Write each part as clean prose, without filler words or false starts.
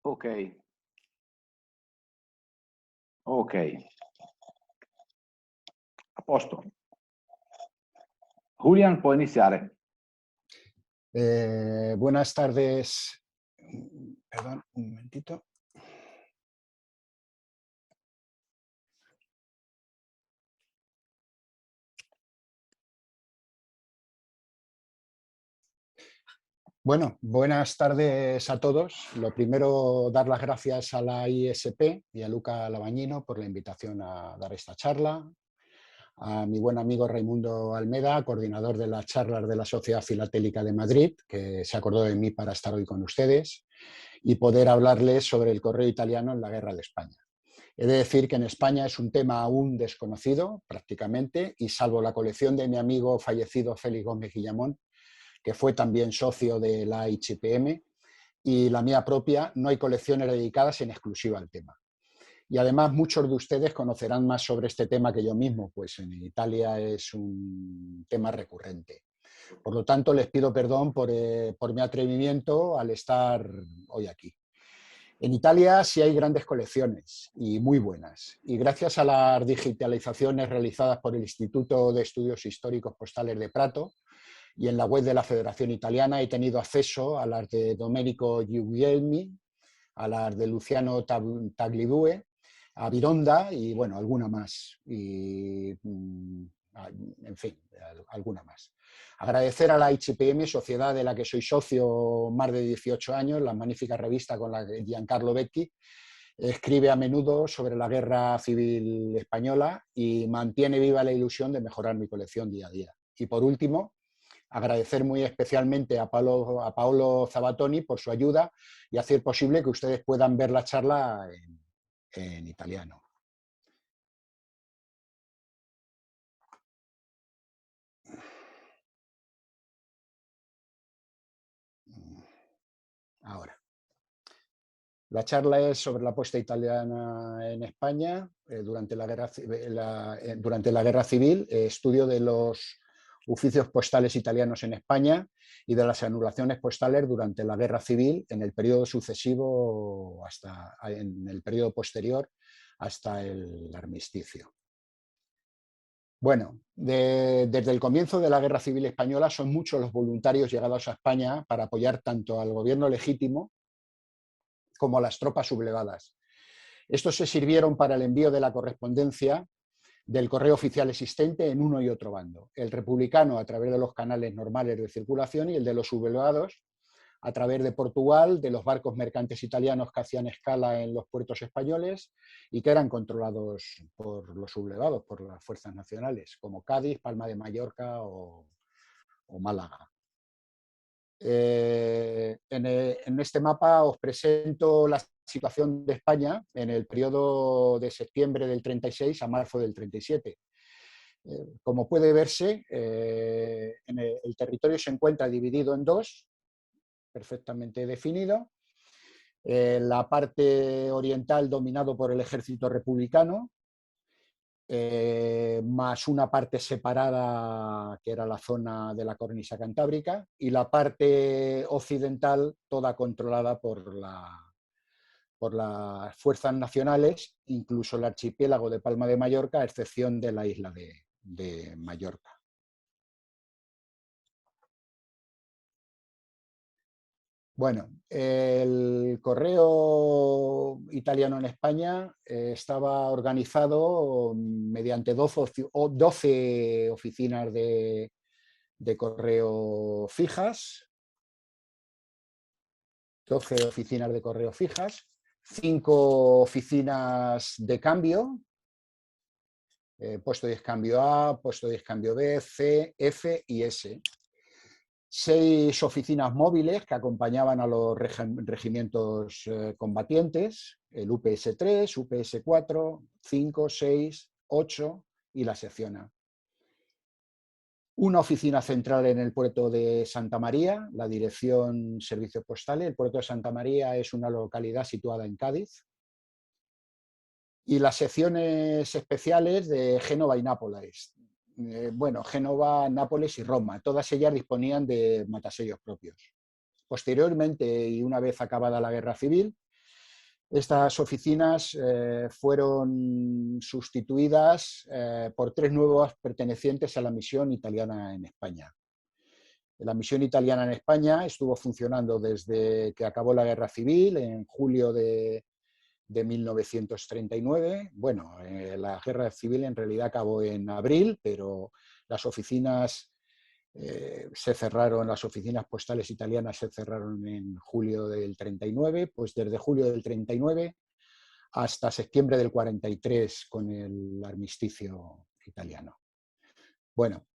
Ok, ok, a posto. Julian, può iniziare. Buenas tardes. Perdón, un momentito. Bueno, buenas tardes a todos. Lo primero, dar las gracias a la ISP y a Luca Lavagnino por la invitación a dar esta charla. A mi buen amigo Raimundo Almeda, coordinador de las charlas de la Sociedad Filatélica de Madrid, que se acordó de mí para estar hoy con ustedes y poder hablarles sobre el correo italiano en la Guerra de España. He de decir que en España es un tema aún desconocido, prácticamente, y salvo la colección de mi amigo fallecido Félix Gómez Guillamón, que fue también socio de la ICPM, y la mía propia, no hay colecciones dedicadas en exclusiva al tema. Y además muchos de ustedes conocerán más sobre este tema que yo mismo, pues en Italia es un tema recurrente. Por lo tanto, les pido perdón por mi atrevimiento al estar hoy aquí. En Italia sí hay grandes colecciones y muy buenas. Y gracias a las digitalizaciones realizadas por el Instituto de Estudios Históricos Postales de Prato y en la web de la Federación Italiana he tenido acceso a las de Domenico Guglielmi, a las de Luciano Tagliabue, a Vironda y, bueno, alguna más. Y, en fin, alguna más. Agradecer a la ICPM, sociedad de la que soy socio más de 18 años, la magnífica revista con la que Giancarlo Becchi escribe a menudo sobre la guerra civil española y mantiene viva la ilusión de mejorar mi colección día a día. Y por último, agradecer muy especialmente a Paolo Zabatoni por su ayuda y hacer posible que ustedes puedan ver la charla en italiano. Ahora, la charla es sobre la puesta italiana en España durante la guerra civil, estudio de los oficios postales italianos en España y de las anulaciones postales durante la guerra civil en el periodo sucesivo en el periodo posterior hasta el armisticio. Bueno, desde el comienzo de la Guerra Civil Española son muchos los voluntarios llegados a España para apoyar tanto al gobierno legítimo como a las tropas sublevadas. Estos se sirvieron para el envío de la correspondencia del correo oficial existente en uno y otro bando. El republicano a través de los canales normales de circulación y el de los sublevados a través de Portugal, de los barcos mercantes italianos que hacían escala en los puertos españoles y que eran controlados por los sublevados, por las fuerzas nacionales, como Cádiz, Palma de Mallorca o Málaga. En este mapa os presento la situación de España en el periodo de septiembre del 36 a marzo del 37. Como puede verse, el territorio se encuentra dividido en dos, perfectamente definido. La parte oriental dominado por el ejército republicano, más una parte separada que era la zona de la cornisa cantábrica, y la parte occidental toda controlada por las fuerzas nacionales, incluso el archipiélago de Palma de Mallorca, a excepción de la isla de Mallorca. Bueno, el correo italiano en España estaba organizado mediante 12 oficinas de correo fijas, 12 oficinas de correo fijas, 5 oficinas de cambio, puesto de cambio A, puesto de cambio B, C, F y S. 6 oficinas móviles que acompañaban a los regimientos combatientes, el UPS-3, UPS-4, 5, 6, 8 y la sección A. Una oficina central en el puerto de Santa María, la dirección Servicios Postales. El puerto de Santa María es una localidad situada en Cádiz. Y las secciones especiales de Génova y Nápoles. Bueno, Génova, Nápoles y Roma, todas ellas disponían de matasellos propios. Posteriormente, y una vez acabada la guerra civil, Estas oficinas fueron sustituidas por 3 nuevas pertenecientes a la misión italiana en España. La misión italiana en España estuvo funcionando desde que acabó la Guerra Civil, en julio de 1939. Bueno, la Guerra Civil en realidad acabó en abril, pero las oficinas se cerraron, las oficinas postales italianas se cerraron en julio del 39, pues desde julio del 39 hasta septiembre del 43 con el armisticio italiano. Bueno,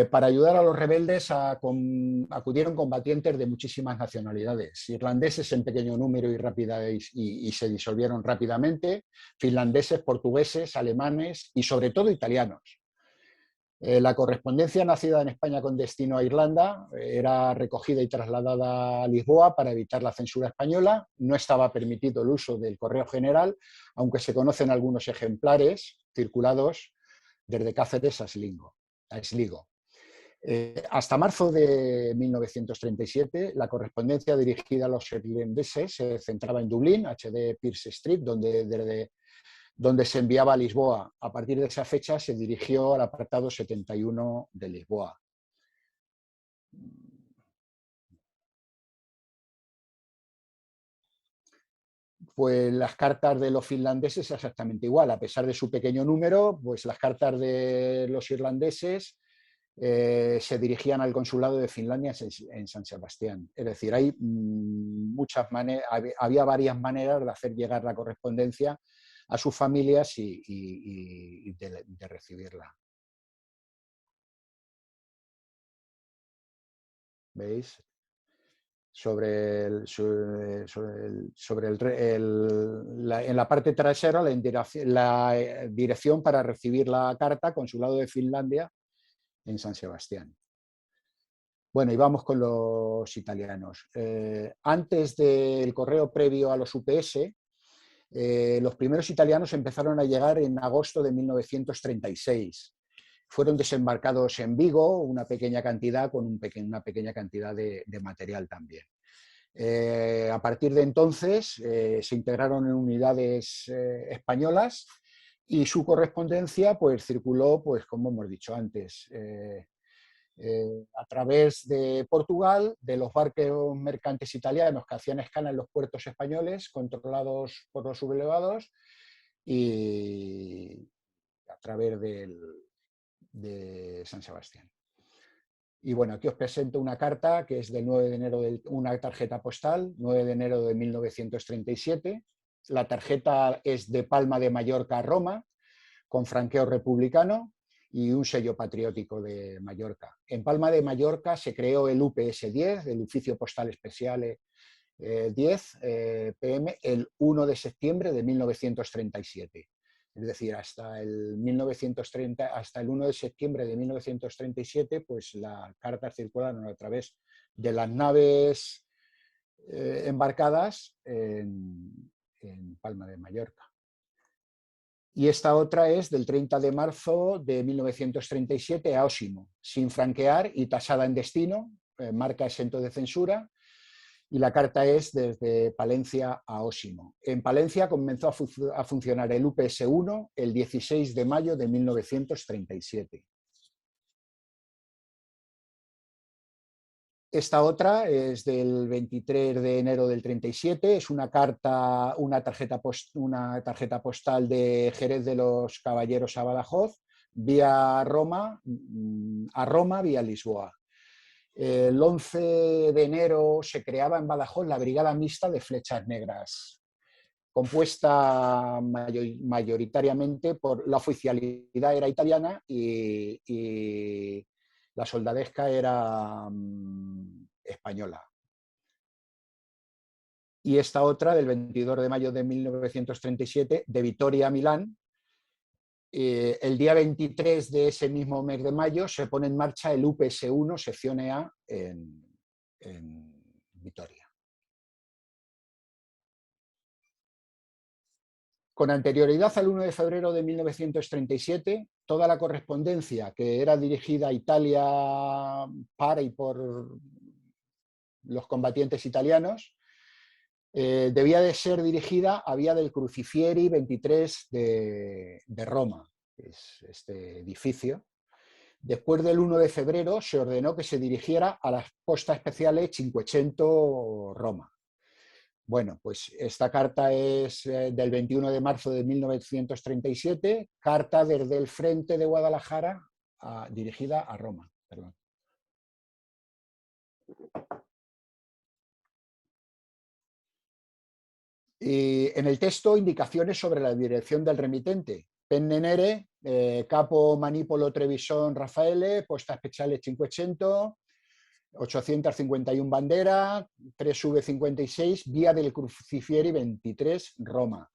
para ayudar a los rebeldes acudieron combatientes de muchísimas nacionalidades, irlandeses en pequeño número y se disolvieron rápidamente, finlandeses, portugueses, alemanes y sobre todo italianos. La correspondencia nacida en España con destino a Irlanda era recogida y trasladada a Lisboa para evitar la censura española. No estaba permitido el uso del correo general, aunque se conocen algunos ejemplares circulados desde Cáceres a Sligo. Hasta marzo de 1937, la correspondencia dirigida a los irlandeses se centraba en Dublín, HD Pearse Street, donde se enviaba a Lisboa. A partir de esa fecha se dirigió al apartado 71 de Lisboa. Pues las cartas de los finlandeses exactamente igual, a pesar de su pequeño número, pues las cartas de los irlandeses se dirigían al consulado de Finlandia en San Sebastián. Es decir, hay había varias maneras de hacer llegar la correspondencia a sus familias y de recibirla. ¿Veis? En la parte trasera la dirección para recibir la carta, consulado de Finlandia en San Sebastián. Bueno, y vamos con los italianos. Antes del correo previo a los UPS, los primeros italianos empezaron a llegar en agosto de 1936. Fueron desembarcados en Vigo, una pequeña cantidad, con una pequeña cantidad de material también. A partir de entonces se integraron en unidades españolas y su correspondencia pues, circuló, pues, como hemos dicho antes, a través de Portugal, de los barcos mercantes italianos que hacían escala en los puertos españoles controlados por los sublevados y a través de San Sebastián. Y bueno, aquí os presento una carta que es del 9 de enero, una tarjeta postal, 9 de enero de 1937. La tarjeta es de Palma de Mallorca a Roma, con franqueo republicano y un sello patriótico de Mallorca. En Palma de Mallorca se creó el UPS 10, el Oficio Postal Especial 10 PM, el 1 de septiembre de 1937. Es decir, hasta el 1 de septiembre de 1937, pues las cartas circularon a través de las naves embarcadas en Palma de Mallorca. Y esta otra es del 30 de marzo de 1937 a Ósimo, sin franquear y tasada en destino, marca exento de censura, y la carta es desde Palencia a Ósimo. En Palencia comenzó a funcionar el UPS-1 el 16 de mayo de 1937. Esta otra es del 23 de enero del 37, es una tarjeta postal de Jerez de los Caballeros a Badajoz, a Roma, vía Lisboa. El 11 de enero se creaba en Badajoz la Brigada Mixta de Flechas Negras, compuesta mayoritariamente por la oficialidad era italiana y la soldadesca era española. Y esta otra, del 22 de mayo de 1937, de Vitoria a Milán. El día 23 de ese mismo mes de mayo se pone en marcha el UPS-1 sección EA en Vitoria. Con anterioridad al 1 de febrero de 1937, toda la correspondencia que era dirigida a Italia para y por los combatientes italianos debía de ser dirigida a vía del Crucifieri 23 de Roma, que es este edificio. Después del 1 de febrero se ordenó que se dirigiera a las postas especiales 500 Roma. Bueno, pues esta carta es del 21 de marzo de 1937, carta desde el frente de Guadalajara dirigida a Roma. Perdón. Y en el texto, indicaciones sobre la dirección del remitente. Pennenere, capo manipolo Trevisan Raffaele, posta speciale 500, 851 bandera, 3V56, vía del Crucifieri 23, Roma.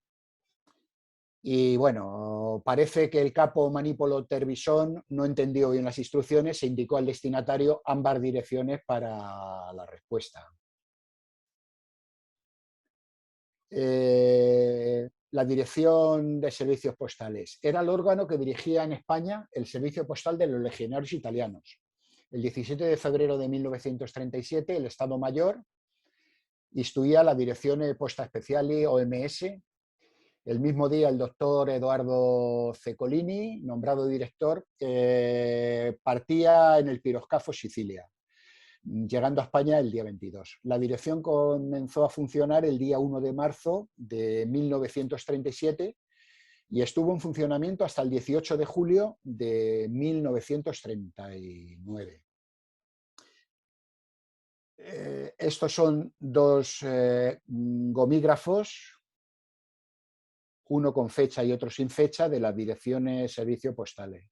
Y bueno, parece que el capo manipolo Trevisan no entendió bien las instrucciones e indicó al destinatario ambas direcciones para la respuesta. La Dirección de Servicios Postales. Era el órgano que dirigía en España el servicio postal de los legionarios italianos. El 17 de febrero de 1937, el Estado Mayor instruía la Dirección Posta Speciali OMS. El mismo día, el doctor Eduardo Ceccolini, nombrado director, partía en el piroscafo Sicilia, llegando a España el día 22. La dirección comenzó a funcionar el día 1 de marzo de 1937 y estuvo en funcionamiento hasta el 18 de julio de 1939. Estos son dos gomígrafos, uno con fecha y otro sin fecha, de las direcciones servicios postales.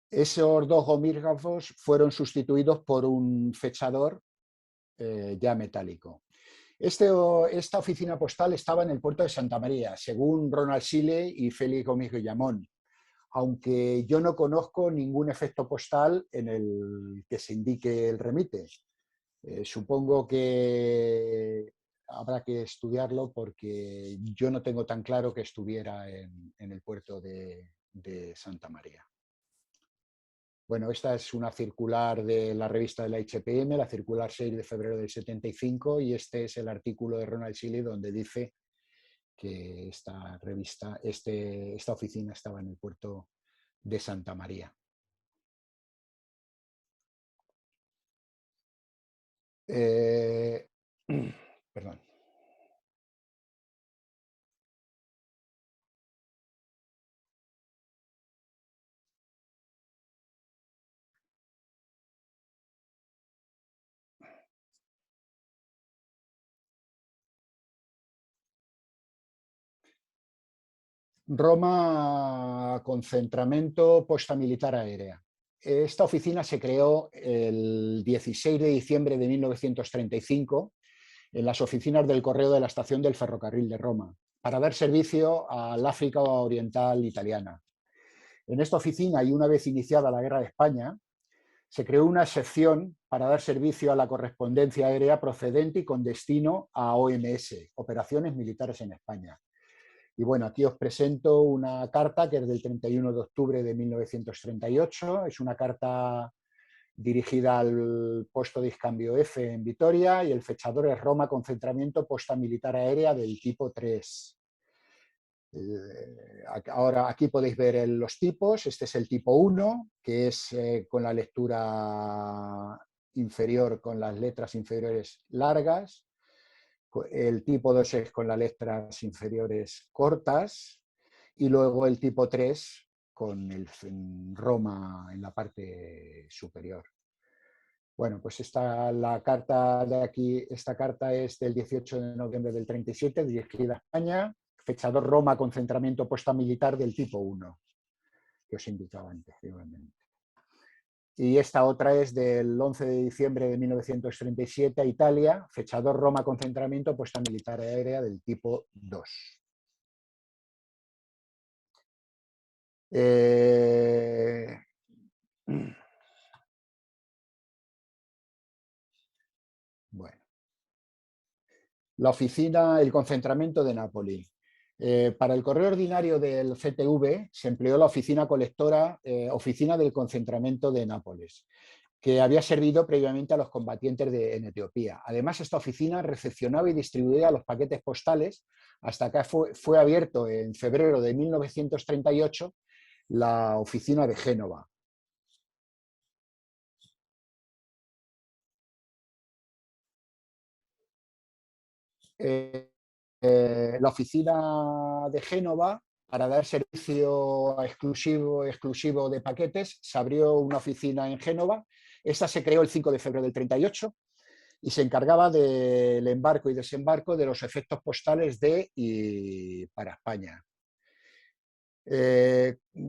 Esos dos gomígrafos fueron sustituidos por un fechador ya metálico. Esta oficina postal estaba en el puerto de Santa María, según Ronald Seeley y Félix Gómez Guillamón, aunque yo no conozco ningún efecto postal en el que se indique el remite. Supongo que habrá que estudiarlo porque yo no tengo tan claro que estuviera en el puerto de Santa María. Bueno, esta es una circular de la revista de la HPM, la circular 6 de febrero del 75, y este es el artículo de Ronald Seeley donde dice que esta revista, esta oficina estaba en el puerto de Santa María. Perdón. Roma, concentramento posta militar aérea. Esta oficina se creó el 16 de diciembre de 1935 en las oficinas del correo de la estación del ferrocarril de Roma, para dar servicio al África Oriental italiana. En esta oficina, y una vez iniciada la Guerra de España, se creó una sección para dar servicio a la correspondencia aérea procedente y con destino a OMS, Operaciones Militares en España. Y bueno, aquí os presento una carta que es del 31 de octubre de 1938. Es una carta dirigida al puesto de iscambio F en Vitoria y el fechador es Roma, concentramiento, posta militar aérea del tipo 3. Ahora aquí podéis ver los tipos. Este es el tipo 1, que es con la lectura inferior, con las letras inferiores largas. El tipo 2 es con las letras inferiores cortas y luego el tipo 3 con el Roma en la parte superior. Bueno, pues la carta de aquí, esta carta es del 18 de noviembre del 37, dirigida a España, fechador Roma, concentramiento posta militar del tipo 1, que os indicaba anteriormente. Y esta otra es del 11 de diciembre de 1937 a Italia, fechador Roma, concentramiento, puesta militar aérea del tipo 2. Bueno. La oficina, el concentramiento de Nápoli. Para el correo ordinario del CTV se empleó la oficina colectora, oficina del concentramiento de Nápoles. que había servido previamente a los combatientes en Etiopía. Además, esta oficina recepcionaba y distribuía los paquetes postales hasta que fue abierto en febrero de 1938 la oficina de Génova. La oficina de Génova, para dar servicio exclusivo de paquetes, se abrió una oficina en Génova. Esta se creó el 5 de febrero del 38 y se encargaba del embarco y desembarco de los efectos postales de y para España.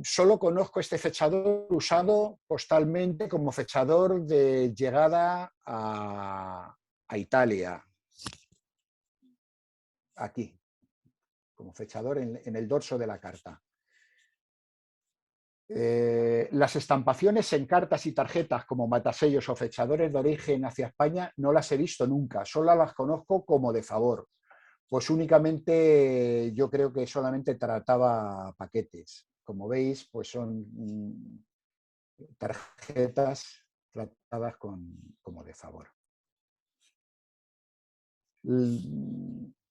Solo conozco este fechador usado postalmente como fechador de llegada a Italia. Aquí, como fechador en el dorso de la carta. Las estampaciones en cartas y tarjetas como matasellos o fechadores de origen hacia España no las he visto nunca, solo las conozco como de favor, pues únicamente yo creo que solamente trataba paquetes. Como veis, pues son tarjetas tratadas como de favor.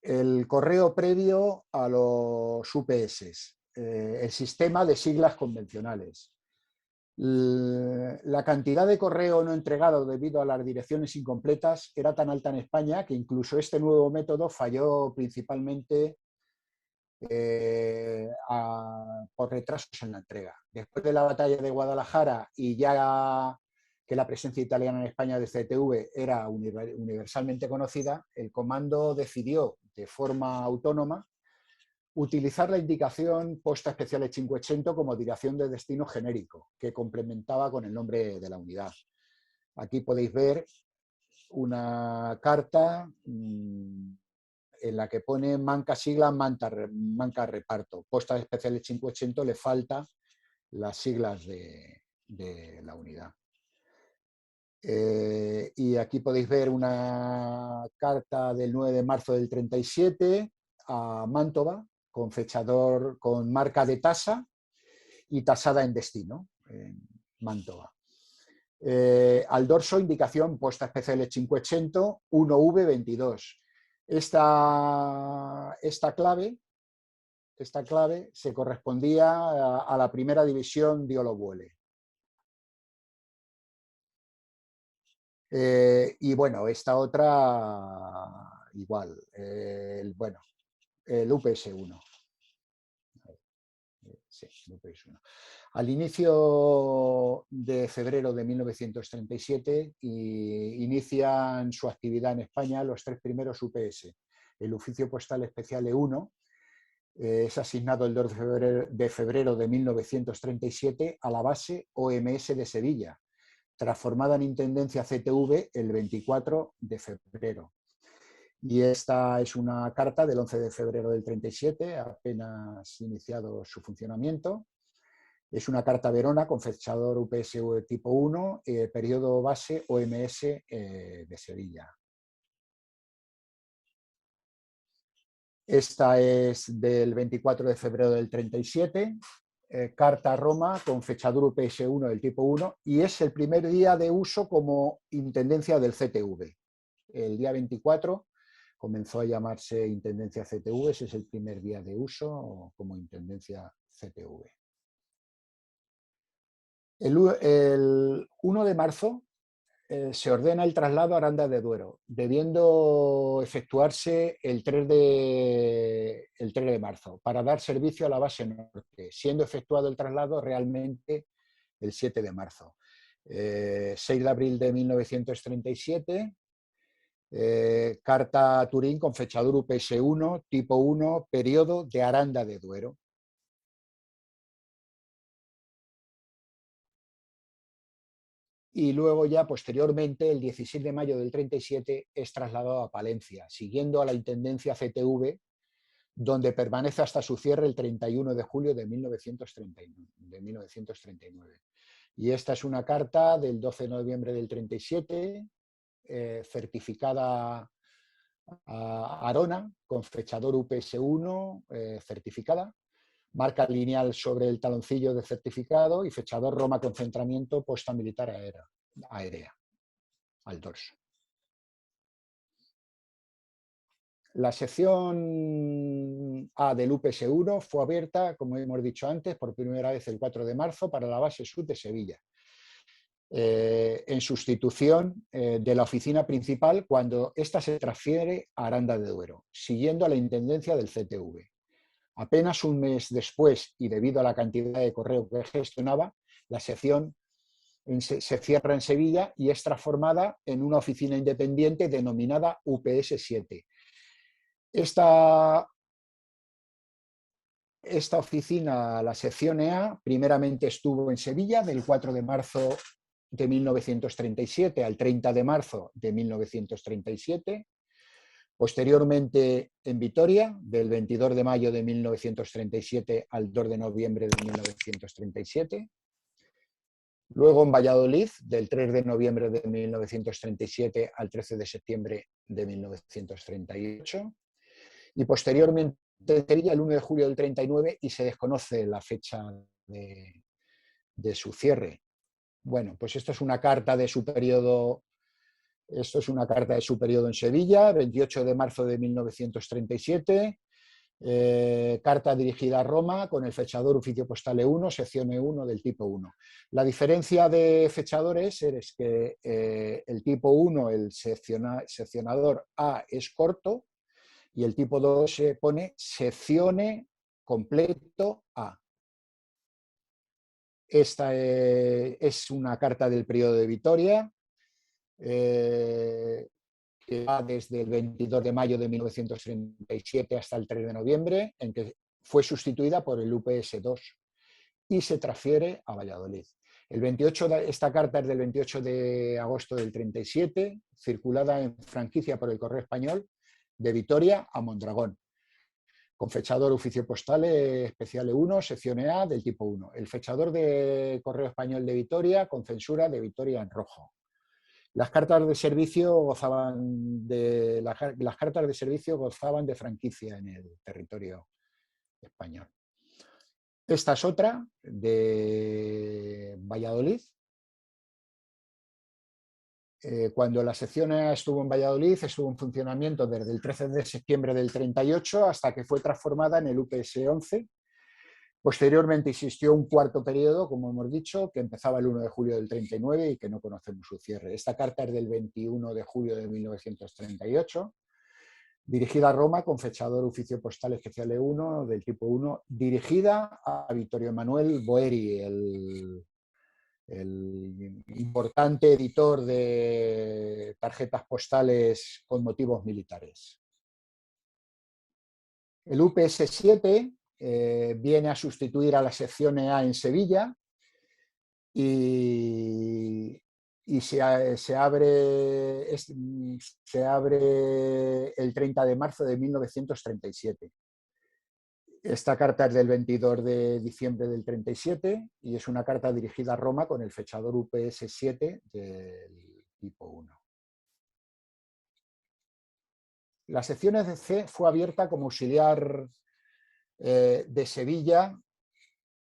El correo previo a los UPS, el sistema de siglas convencionales. La cantidad de correo no entregado debido a las direcciones incompletas era tan alta en España que incluso este nuevo método falló principalmente por retrasos en la entrega. Después de la batalla de Guadalajara y ya que la presencia italiana en España de CTV era universalmente conocida, el comando decidió de forma autónoma utilizar la indicación Posta Especiale 500 como dirección de destino genérico, que complementaba con el nombre de la unidad. Aquí podéis ver una carta en la que pone manca sigla, manca reparto. Posta Especiale 500 le falta las siglas de la unidad. Y aquí podéis ver una carta del 9 de marzo del 37 a Mantova, con fechador, con marca de tasa y tasada en destino, en Mantova. Al dorso, indicación Posta Especiale 500 1V22. Esta clave se correspondía a la primera división de Olovuele. Y bueno, esta otra igual, el UPS-1. Sí, el UPS-1. Al inicio de febrero de 1937 inician su actividad en España los tres primeros UPS. El Oficio Postal Especial E1 es asignado el 2 de febrero de 1937 a la base OMS de Sevilla, transformada en Intendencia CTV el 24 de febrero. Y esta es una carta del 11 de febrero del 37, apenas iniciado su funcionamiento. Es una carta Verona con fechador UPS tipo 1, periodo base OMS de Sevilla. Esta es del 24 de febrero del 37, carta Roma con fechadura UPS1 del tipo 1 y es el primer día de uso como intendencia del CTV. El día 24 comenzó a llamarse Intendencia CTV, ese es el primer día de uso como Intendencia CTV. El 1 de marzo se ordena el traslado a Aranda de Duero, debiendo efectuarse el 3 de marzo para dar servicio a la base norte, siendo efectuado el traslado realmente el 7 de marzo. 6 de abril de 1937, carta a Turín con fechadura UPS1, tipo 1, periodo de Aranda de Duero. Y luego ya posteriormente, el 16 de mayo del 37, es trasladado a Palencia, siguiendo a la Intendencia CTV, donde permanece hasta su cierre el 31 de julio de 1939. Y esta es una carta del 12 de noviembre del 37, certificada a Arona, con fechador UPS1 certificada, marca lineal sobre el taloncillo de certificado y fechador Roma Concentramiento Posta Militar Aérea. aérea al dorso. La sección A del UPS-1 fue abierta, como hemos dicho antes, por primera vez el 4 de marzo para la base sur de Sevilla, en sustitución de la oficina principal cuando ésta se transfiere a Aranda de Duero, siguiendo a la intendencia del CTV. Apenas un mes después, y debido a la cantidad de correo que gestionaba, la sección se cierra en Sevilla y es transformada en una oficina independiente denominada UPS-7. Esta oficina, la sección EA, primeramente estuvo en Sevilla del 4 de marzo de 1937 al 30 de marzo de 1937, posteriormente en Vitoria, del 22 de mayo de 1937 al 2 de noviembre de 1937, luego en Valladolid, del 3 de noviembre de 1937 al 13 de septiembre de 1938, y posteriormente en Sevilla el 1 de julio del 39 y se desconoce la fecha de su cierre. Bueno, pues esto es una carta de su periodo. Esto es una carta de su periodo en Sevilla, 28 de marzo de 1937, carta dirigida a Roma con el fechador oficio postal E1, sección E1 del tipo 1. La diferencia de fechadores es que el tipo 1, el seccionador A, es corto y el tipo 2 se pone seccione completo A. Esta es una carta del periodo de Vitoria, que va desde el 22 de mayo de 1937 hasta el 3 de noviembre, en que fue sustituida por el UPS-2 y se transfiere a Valladolid. Esta carta es del 28 de agosto del 37, circulada en franquicia por el Correo Español de Vitoria a Mondragón, con fechador oficio postal especial E1, sección A del tipo 1. El fechador de Correo Español de Vitoria con censura de Vitoria en rojo. Las cartas de servicio gozaban de franquicia en el territorio español. Esta es otra de Valladolid. Cuando la sección A estuvo en Valladolid, estuvo en funcionamiento desde el 13 de septiembre del 38 hasta que fue transformada en el UPS-11. Posteriormente existió un cuarto periodo, como hemos dicho, que empezaba el 1 de julio del 39 y que no conocemos su cierre. Esta carta es del 21 de julio de 1938, dirigida a Roma con fechador oficio postal especial E1 del tipo 1, dirigida a Vittorio Emanuele Boeri, el importante editor de tarjetas postales con motivos militares. El UPS-7 viene a sustituir a la sección EA en Sevilla y se abre el 30 de marzo de 1937. Esta carta es del 22 de diciembre del 37 y es una carta dirigida a Roma con el fechador UPS-7 del tipo 1. La sección EC fue abierta como auxiliar de Sevilla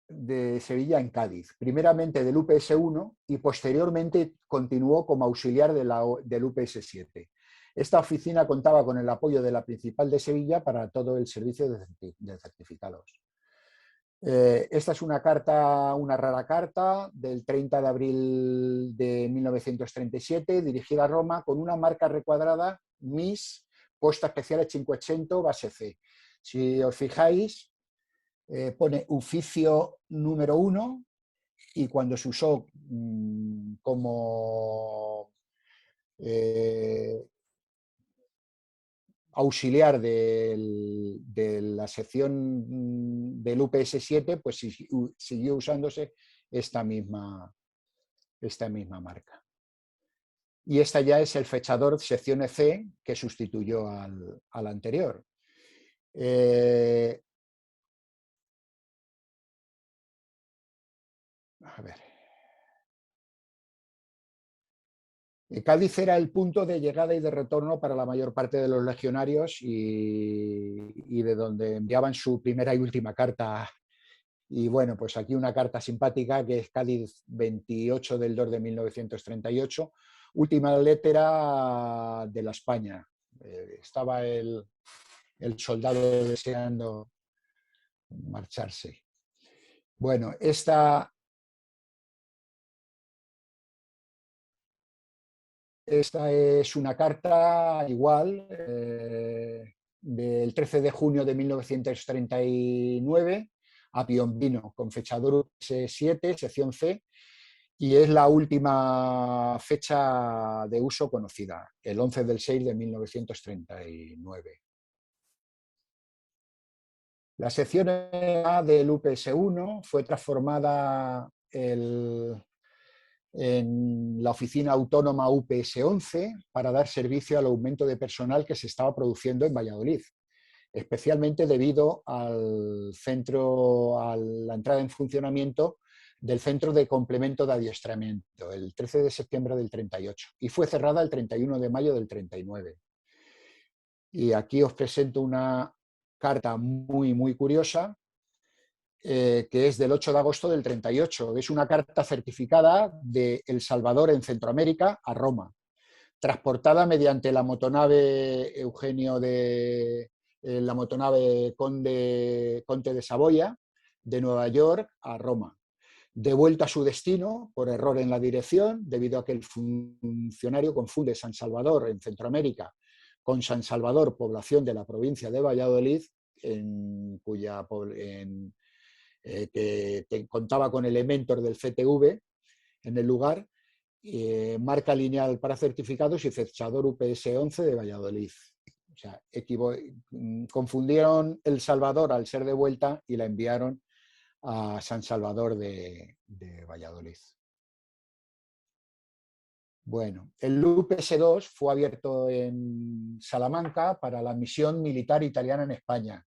en Cádiz, primeramente del UPS-1 y posteriormente continuó como auxiliar del UPS-7. Esta oficina contaba con el apoyo de la Principal de Sevilla para todo el servicio de certificados. Esta es una rara carta del 30 de abril de 1937, dirigida a Roma, con una marca recuadrada MIS, Posta Speciale 500, base C. Si os fijáis, pone oficio número 1 y cuando se usó como auxiliar de la sección del UPS-7, pues siguió usándose esta misma marca. Y esta ya es el fechador sección EC que sustituyó al anterior. A ver. Cádiz era el punto de llegada y de retorno para la mayor parte de los legionarios y de donde enviaban su primera y última carta Y bueno, pues aquí una carta simpática que es Cádiz 28 del 2 de 1938, última letra de la España. Estaba el soldado deseando marcharse. Bueno, esta es una carta igual, del 13 de junio de 1939 a Piombino, con fechador S7, sección C, y es la última fecha de uso conocida, el 11 del 6 de 1939. La sección A del UPS-1 fue transformada en la oficina autónoma UPS-11 para dar servicio al aumento de personal que se estaba produciendo en Valladolid, especialmente debido al centro, a la entrada en funcionamiento del Centro de Complemento de Adiestramiento, el 13 de septiembre del 38, y fue cerrada el 31 de mayo del 39. Y aquí os presento una carta muy curiosa, que es del 8 de agosto del 38. Es una carta certificada de El Salvador en Centroamérica a Roma, transportada mediante la motonave Eugenio la motonave Conte de Saboya, de Nueva York a Roma. De vuelta a su destino, por error en la dirección, debido a que el funcionario confunde San Salvador en Centroamérica con San Salvador, población de la provincia de Valladolid, que contaba con elementos del CTV en el lugar, marca lineal para certificados y fechador UPS-11 de Valladolid. O sea, confundieron El Salvador al ser de vuelta y la enviaron a San Salvador de Valladolid. Bueno, el UPS-2 fue abierto en Salamanca para la misión militar italiana en España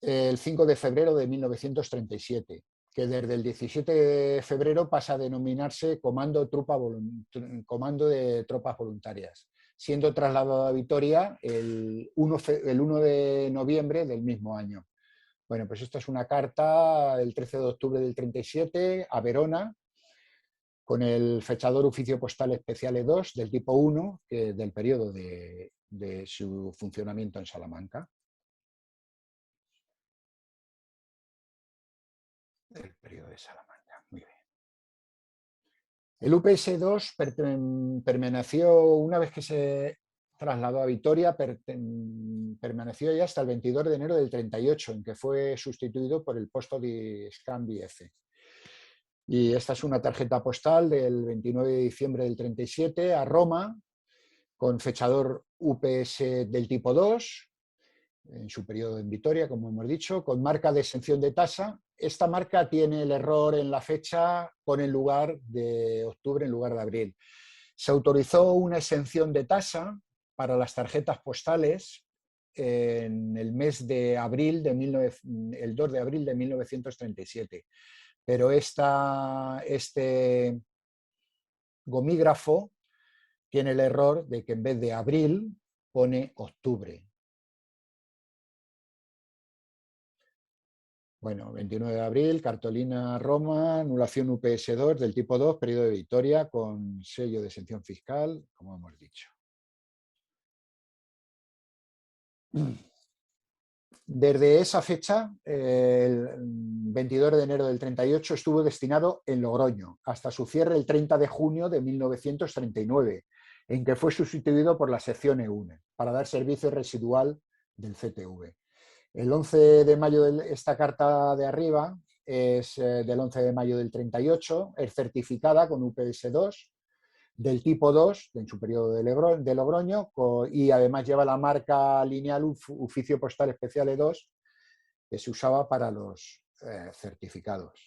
el 5 de febrero de 1937, que desde el 17 de febrero pasa a denominarse Comando de Tropas Voluntarias, siendo trasladado a Vitoria el 1 de noviembre del mismo año. Bueno, pues esta es una carta del 13 de octubre del 37 a Verona, con el fechador oficio postal especial E2 del tipo 1, del periodo de su funcionamiento en Salamanca. El periodo de Salamanca, muy bien. El UPS-2 permaneció, una vez que se trasladó a Vitoria, permaneció ya hasta el 22 de enero del 38, en que fue sustituido por el Posto di Scambi F. Y esta es una tarjeta postal del 29 de diciembre del 37 a Roma, con fechador UPS del tipo 2, en su periodo en Vitoria, como hemos dicho, con marca de exención de tasa. Esta marca tiene el error en la fecha, pone en lugar de octubre en lugar de abril. Se autorizó una exención de tasa para las tarjetas postales en el mes de abril, el 2 de abril de 1937. Pero este gomígrafo tiene el error de que en vez de abril pone octubre. Bueno, 29 de abril, cartolina Roma, anulación UPS-2 del tipo 2, periodo de Vitoria, con sello de exención fiscal, como hemos dicho. Desde esa fecha, el 22 de enero del 38, estuvo destinado en Logroño, hasta su cierre el 30 de junio de 1939, en que fue sustituido por la sección E1, para dar servicio residual del CTV. El 11 de mayo, esta carta de arriba es del 11 de mayo del 38, es certificada con UPS-2 del tipo 2, en su periodo de Logroño, y además lleva la marca lineal oficio postal especial E2, que se usaba para los certificados.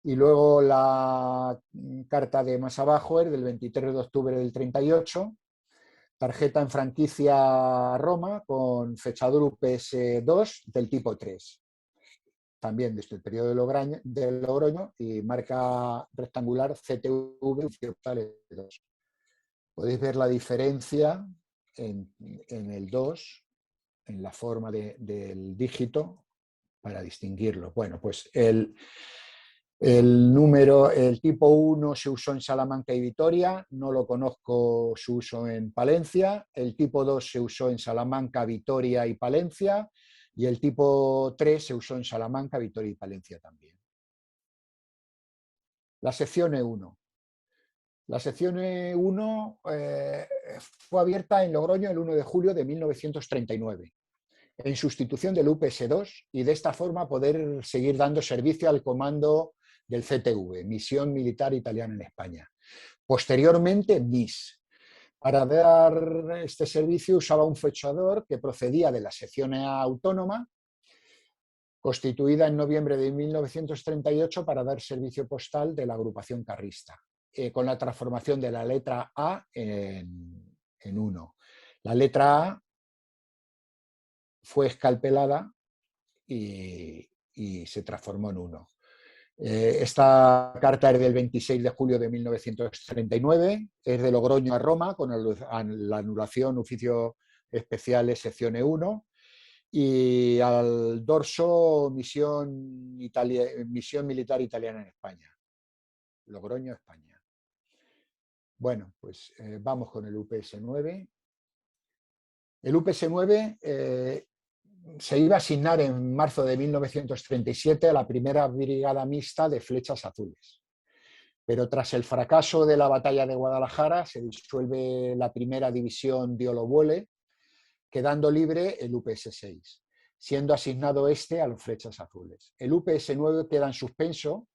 Y luego la carta de más abajo es del 23 de octubre del 38, tarjeta en franquicia Roma con fechador UPS-2 del tipo 3. También desde el periodo de Logroño y marca rectangular CTV 2. Podéis ver la diferencia en el 2, en la forma del dígito, para distinguirlo. Bueno, pues el tipo 1 se usó en Salamanca y Vitoria, no lo conozco su uso en Palencia. El tipo 2 se usó en Salamanca, Vitoria y Palencia. Y el tipo 3 se usó en Salamanca, Vitoria y Palencia también. La sección E1. La sección E1 fue abierta en Logroño el 1 de julio de 1939, en sustitución del UPS-2, y de esta forma poder seguir dando servicio al comando del CTV, Misión Militar Italiana en España. Posteriormente, MIS. Para dar este servicio usaba un fechador que procedía de la sección autónoma, constituida en noviembre de 1938 para dar servicio postal de la agrupación carrista, con la transformación de la letra A en 1. La letra A fue escalpelada y se transformó en 1. Esta carta es del 26 de julio de 1939, es de Logroño a Roma, con la anulación oficio especial sección E1, y al dorso misión militar italiana en España, Logroño, España. Bueno, pues vamos con el UPS-9. El UPS-9 se iba a asignar en marzo de 1937 a la primera brigada mixta de flechas azules. Pero tras el fracaso de la batalla de Guadalajara se disuelve la primera división de Olobuole, quedando libre el UPS-6, siendo asignado este a los flechas azules. El UPS-9 queda en suspenso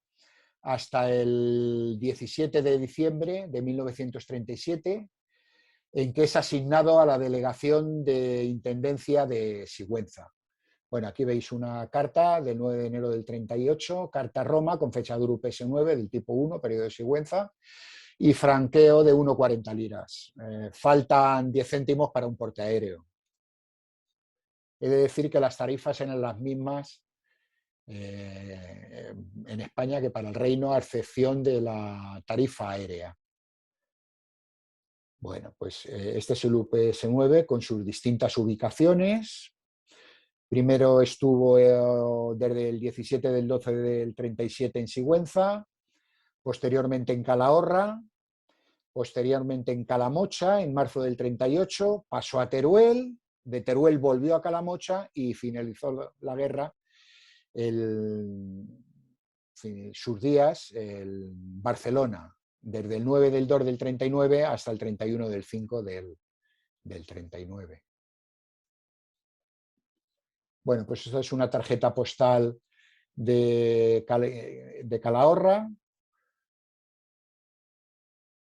hasta el 17 de diciembre de 1937, en que es asignado a la delegación de Intendencia de Sigüenza. Bueno, aquí veis una carta del 9 de enero del 38, carta Roma con fechadura UPS-9 del tipo 1, periodo de Sigüenza, y franqueo de 1,40 liras. Faltan 10 céntimos para un porteaéreo. He de decir que las tarifas eran las mismas en España que para el Reino, a excepción de la tarifa aérea. Bueno, pues este es el UPS-9 con sus distintas ubicaciones. Primero estuvo desde el 17 del 12 del 37 en Sigüenza, posteriormente en Calahorra, posteriormente en Calamocha en marzo del 38, pasó a Teruel, de Teruel volvió a Calamocha y finalizó la guerra sus días en Barcelona, desde el 9 del 2 del 39 hasta el 31 del 5 del 39. Bueno, pues esta es una tarjeta postal de Calahorra.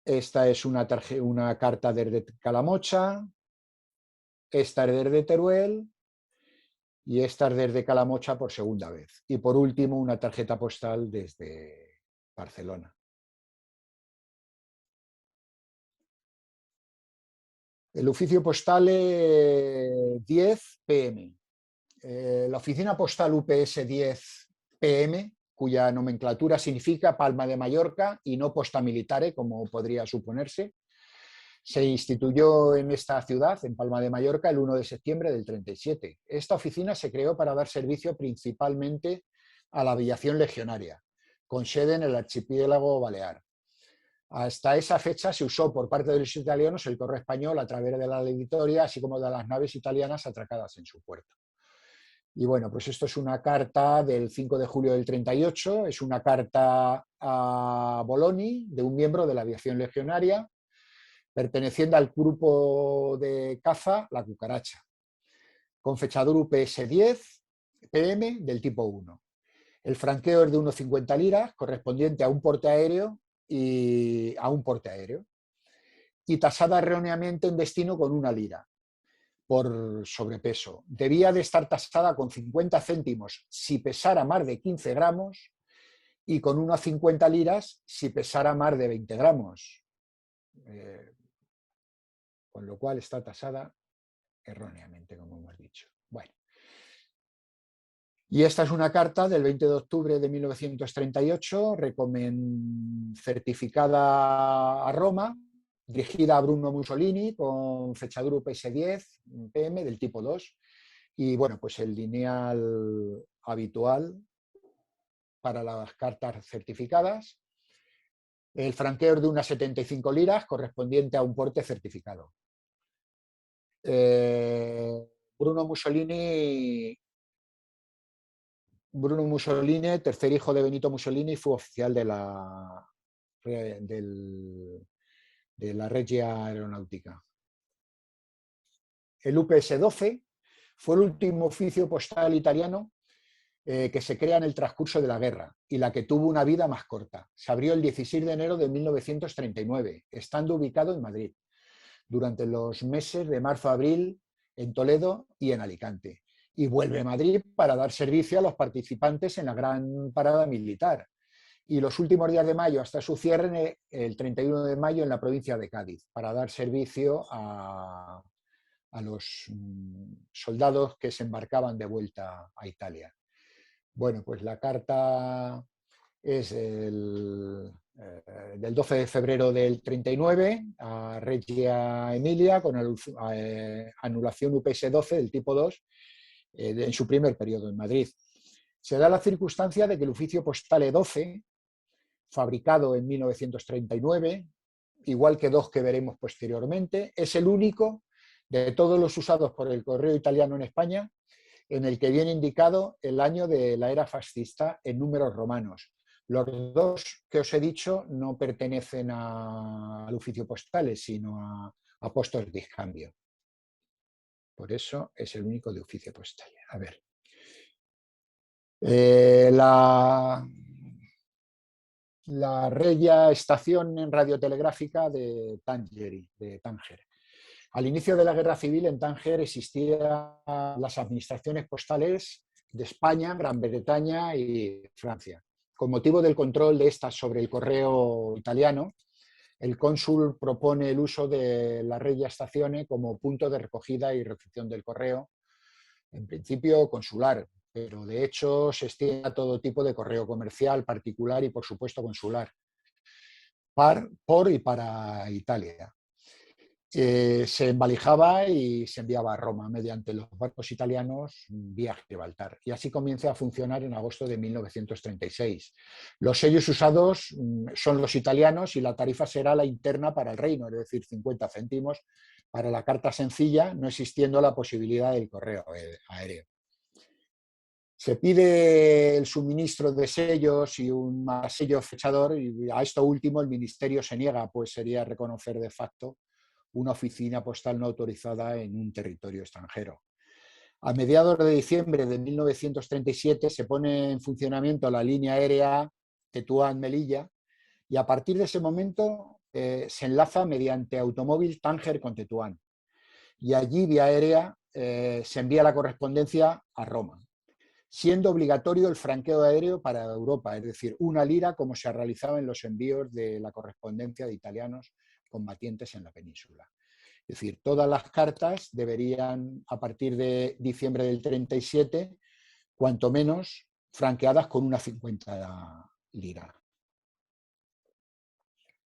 Esta es una carta desde Calamocha. Esta es desde Teruel. Y esta es desde Calamocha por segunda vez. Y por último, una tarjeta postal desde Barcelona. El oficio postal 10 PM. La oficina postal UPS 10 PM, cuya nomenclatura significa Palma de Mallorca y no Posta Militare, como podría suponerse, se instituyó en esta ciudad, en Palma de Mallorca, el 1 de septiembre del 37. Esta oficina se creó para dar servicio principalmente a la aviación legionaria, con sede en el archipiélago balear. Hasta esa fecha se usó por parte de los italianos el correo español a través de la Ley Vitoria, así como de las naves italianas atracadas en su puerto. Y bueno, pues esto es una carta del 5 de julio del 38, es una carta a Bologna de un miembro de la aviación legionaria, perteneciente al grupo de caza La Cucaracha, con fechadura UPS-10 PM del tipo 1. El franqueo es de 1,50 liras, correspondiente a un porteaéreo y tasada erróneamente en destino con 1 lira por sobrepeso. Debía de estar tasada con 50 céntimos si pesara más de 15 gramos y con 1,50 liras si pesara más de 20 gramos. Con lo cual está tasada erróneamente, como hemos dicho. Bueno. Y esta es una carta del 20 de octubre de 1938, certificada a Roma, dirigida a Bruno Mussolini, con fechadura UPS-10 PM del tipo 2, Y bueno, pues el lineal habitual para las cartas certificadas. El franqueo es de unas 75 liras, correspondiente a un porte certificado. Bruno Mussolini, tercer hijo de Benito Mussolini, fue oficial de la Regia Aeronautica. El UPS-12 fue el último oficio postal italiano que se crea en el transcurso de la guerra y la que tuvo una vida más corta. Se abrió el 16 de enero de 1939, estando ubicado en Madrid, durante los meses de marzo-abril en Toledo y en Alicante. Y vuelve a Madrid para dar servicio a los participantes en la gran parada militar. Y los últimos días de mayo, hasta su cierre, el 31 de mayo, en la provincia de Cádiz, para dar servicio a los soldados que se embarcaban de vuelta a Italia. Bueno, pues la carta es del 12 de febrero del 39 a Regia Emilia con anulación UPS-12 del tipo 2 en su primer periodo en Madrid. Se da la circunstancia de que el oficio postal E12, fabricado en 1939, igual que dos que veremos posteriormente, es el único de todos los usados por el correo italiano en España en el que viene indicado el año de la era fascista en números romanos. Los dos que os he dicho no pertenecen al oficio postales, sino a postos de cambio. Por eso es el único de oficio postal. A ver. La Regia Estación Radiotelegráfica de Tánger. Al inicio de la Guerra Civil en Tánger existían las administraciones postales de España, Gran Bretaña y Francia. Con motivo del control de estas sobre el correo italiano, el cónsul propone el uso de la Regia Stazione como punto de recogida y recepción del correo, en principio consular, pero de hecho se extiende a todo tipo de correo comercial, particular y por supuesto consular, por y para Italia. Se embalijaba y se enviaba a Roma mediante los barcos italianos vía Gibraltar. Y así comienza a funcionar en agosto de 1936. Los sellos usados son los italianos y la tarifa será la interna para el reino, es decir, 50 céntimos para la carta sencilla, no existiendo la posibilidad del correo aéreo. Se pide el suministro de sellos y un sello fechador, y a esto último el ministerio se niega, pues sería reconocer de facto una oficina postal no autorizada en un territorio extranjero. A mediados de diciembre de 1937 se pone en funcionamiento la línea aérea Tetuán-Melilla y a partir de ese momento se enlaza mediante automóvil Tánger con Tetuán. Y allí, vía aérea, se envía la correspondencia a Roma, siendo obligatorio el franqueo aéreo para Europa, es decir, 1 lira como se realizaba en los envíos de la correspondencia de italianos combatientes en la península. Es decir, todas las cartas deberían, a partir de diciembre del 37, cuanto menos, franqueadas con unas 50 liras.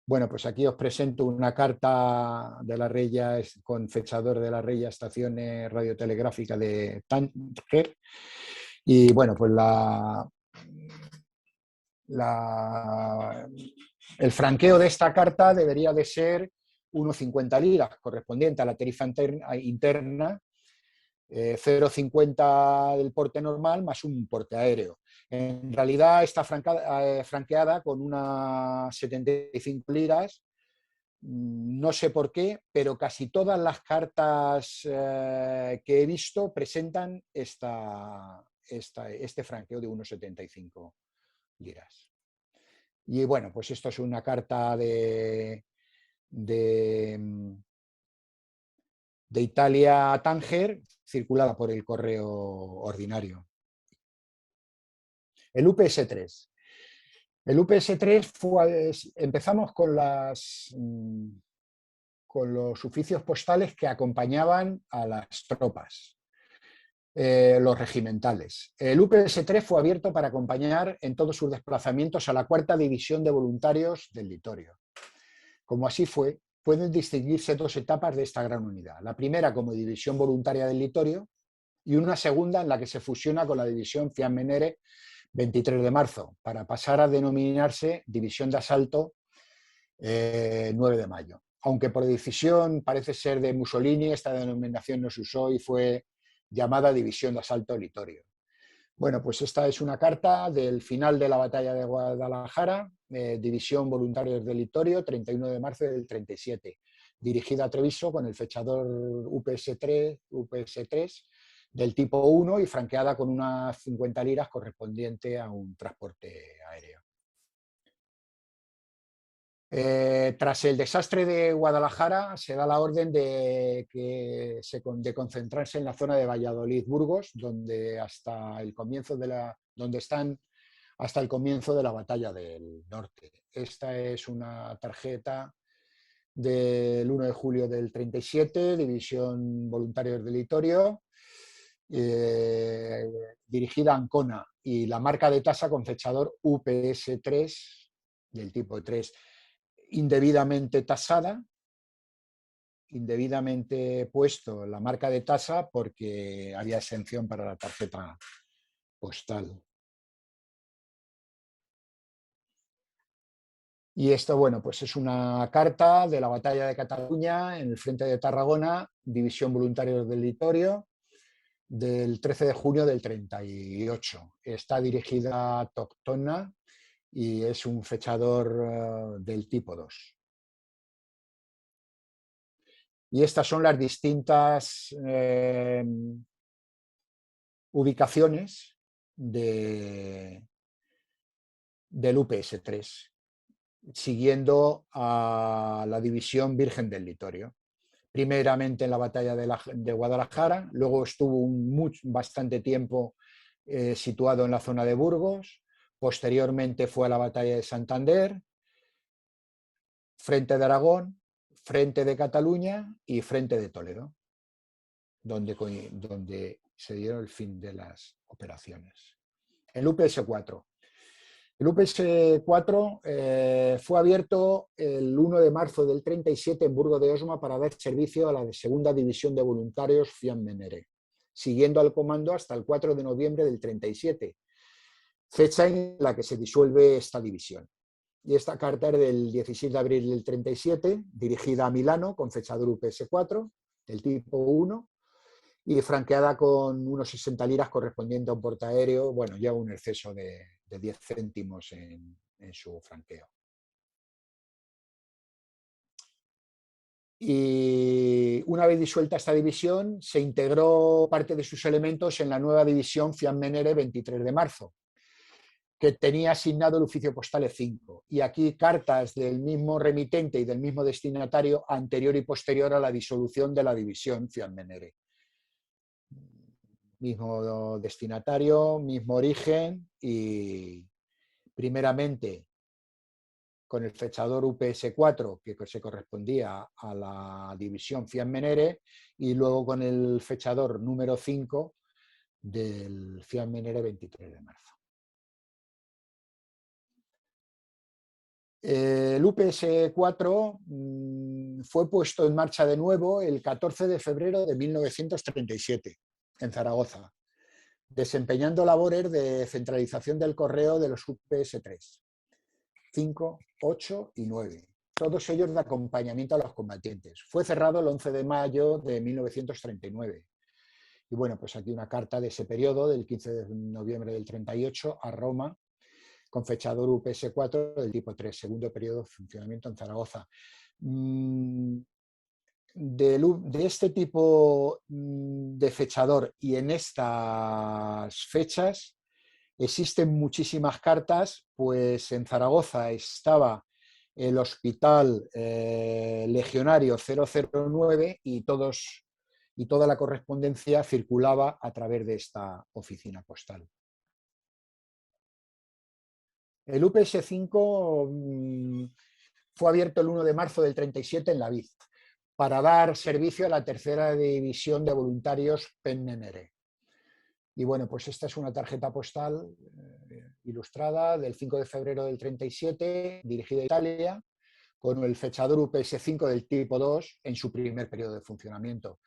Bueno, pues aquí os presento una carta de la Regia, con fechador de la Regia Estación Radiotelegráfica de Tánger. Y bueno, pues el franqueo de esta carta debería de ser 1,50 liras, correspondiente a la tarifa interna, 0,50 del porte normal más un porte aéreo. En realidad está franqueada con unas 75 liras, no sé por qué, pero casi todas las cartas que he visto presentan este franqueo de 1,75 liras. Y bueno, pues esto es una carta de Italia a Tánger, circulada por el correo ordinario. El UPS-3. El UPS-3 empezamos con los oficios postales que acompañaban a las tropas, los regimentales. El UPS-3 fue abierto para acompañar en todos sus desplazamientos a la 4ª División de Voluntarios del Litorio. Como así fue, pueden distinguirse 2 etapas de esta gran unidad. La primera como división voluntaria del Litorio, y una segunda en la que se fusiona con la división Fiammenere 23 de marzo, para pasar a denominarse División de Asalto 9 de mayo. Aunque por decisión parece ser de Mussolini, esta denominación no se usó y fue llamada División de Asalto Littorio. Bueno, pues esta es una carta del final de la batalla de Guadalajara, División Voluntarios del Littorio, 31 de marzo del 37, dirigida a Treviso con el fechador UPS-3 del tipo 1 y franqueada con unas 50 liras correspondiente a un transporte aéreo. Tras el desastre de Guadalajara, se da la orden de concentrarse en la zona de Valladolid-Burgos, donde están hasta el comienzo de la batalla del norte. Esta es una tarjeta del 1 de julio del 37, División Voluntarios del Littorio, dirigida a Ancona, y la marca de tasa con fechador UPS-3 del tipo 3. Indebidamente tasada, indebidamente puesto la marca de tasa porque había exención para la tarjeta postal. Y esto, bueno, pues es una carta de la batalla de Cataluña en el frente de Tarragona, División Voluntarios del Littorio, del 13 de junio del 38. Está dirigida a Toctona y es un fechador del tipo 2. Y estas son las distintas ubicaciones del UPS-3, siguiendo a la división Virgen del Littorio. Primeramente en la batalla de Guadalajara, luego estuvo bastante tiempo situado en la zona de Burgos, posteriormente fue a la batalla de Santander, frente de Aragón, frente de Cataluña y frente de Toledo, donde se dieron el fin de las operaciones. El UPS-4. El UPS-4 fue abierto el 1 de marzo del 37 en Burgo de Osma para dar servicio a la segunda división de voluntarios Fiammenere, siguiendo al comando hasta el 4 de noviembre del 37, fecha en la que se disuelve esta división. Y esta carta es del 16 de abril del 37, dirigida a Milano con fechador UPS-4, del tipo 1, y franqueada con unos 60 liras correspondiente a un portaaéreo, bueno, ya un exceso de 10 céntimos en su franqueo. Y una vez disuelta esta división, se integró parte de sus elementos en la nueva división Fiammenere 23 de marzo, que tenía asignado el oficio postal E5. Y aquí cartas del mismo remitente y del mismo destinatario anterior y posterior a la disolución de la división Fiammenere. Mismo destinatario, mismo origen y primeramente con el fechador UPS-4 que se correspondía a la división Fiammenere y luego con el fechador número 5 del Fiammenere 23 de marzo. El UPS-4 fue puesto en marcha de nuevo el 14 de febrero de 1937 en Zaragoza, desempeñando labores de centralización del correo de los UPS-3, 5, 8 y 9, todos ellos de acompañamiento a los combatientes. Fue cerrado el 11 de mayo de 1939. Y bueno, pues aquí una carta de ese periodo, del 15 de noviembre del 38, a Roma, con fechador UPS-4 del tipo 3, segundo periodo de funcionamiento en Zaragoza. De este tipo de fechador y en estas fechas existen muchísimas cartas, pues en Zaragoza estaba el Hospital Legionario 009 y toda la correspondencia circulaba a través de esta oficina postal. El UPS-5 fue abierto el 1 de marzo del 37 en la Vid para dar servicio a la tercera división de voluntarios Pennenere. Y bueno, pues esta es una tarjeta postal ilustrada del 5 de febrero del 37, dirigida a Italia, con el fechador UPS-5 del tipo 2 en su primer periodo de funcionamiento.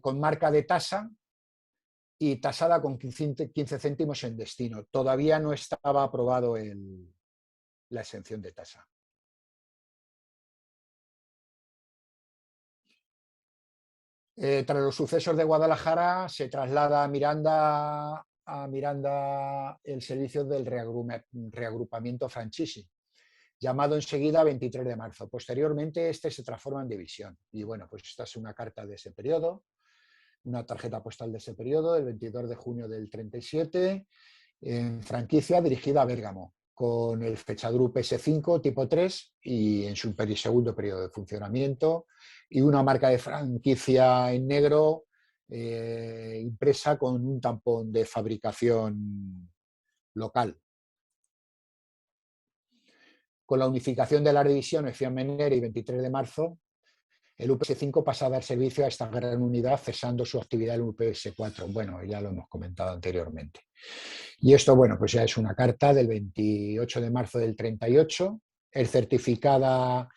Con marca de tasa y tasada con 15 céntimos en destino. Todavía no estaba aprobado la exención de tasa. Tras los sucesos de Guadalajara, se traslada a Miranda el servicio del reagrupamiento Franchising, llamado enseguida 23 de marzo. Posteriormente, este se transforma en división. Y bueno, pues esta es una carta de ese periodo, una tarjeta postal de ese periodo, el 22 de junio del 37, en franquicia dirigida a Bérgamo, con el fechador UPS5 tipo 3 y en su segundo periodo de funcionamiento, y una marca de franquicia en negro impresa con un tampón de fabricación local. Con la unificación de las divisiones Fiat-Menera y 23 de marzo, el UPS5 pasa a dar servicio a esta gran unidad, cesando su actividad en el UPS4. Bueno, ya lo hemos comentado anteriormente. Y esto, bueno, pues ya es una carta del 28 de marzo del 38, certificada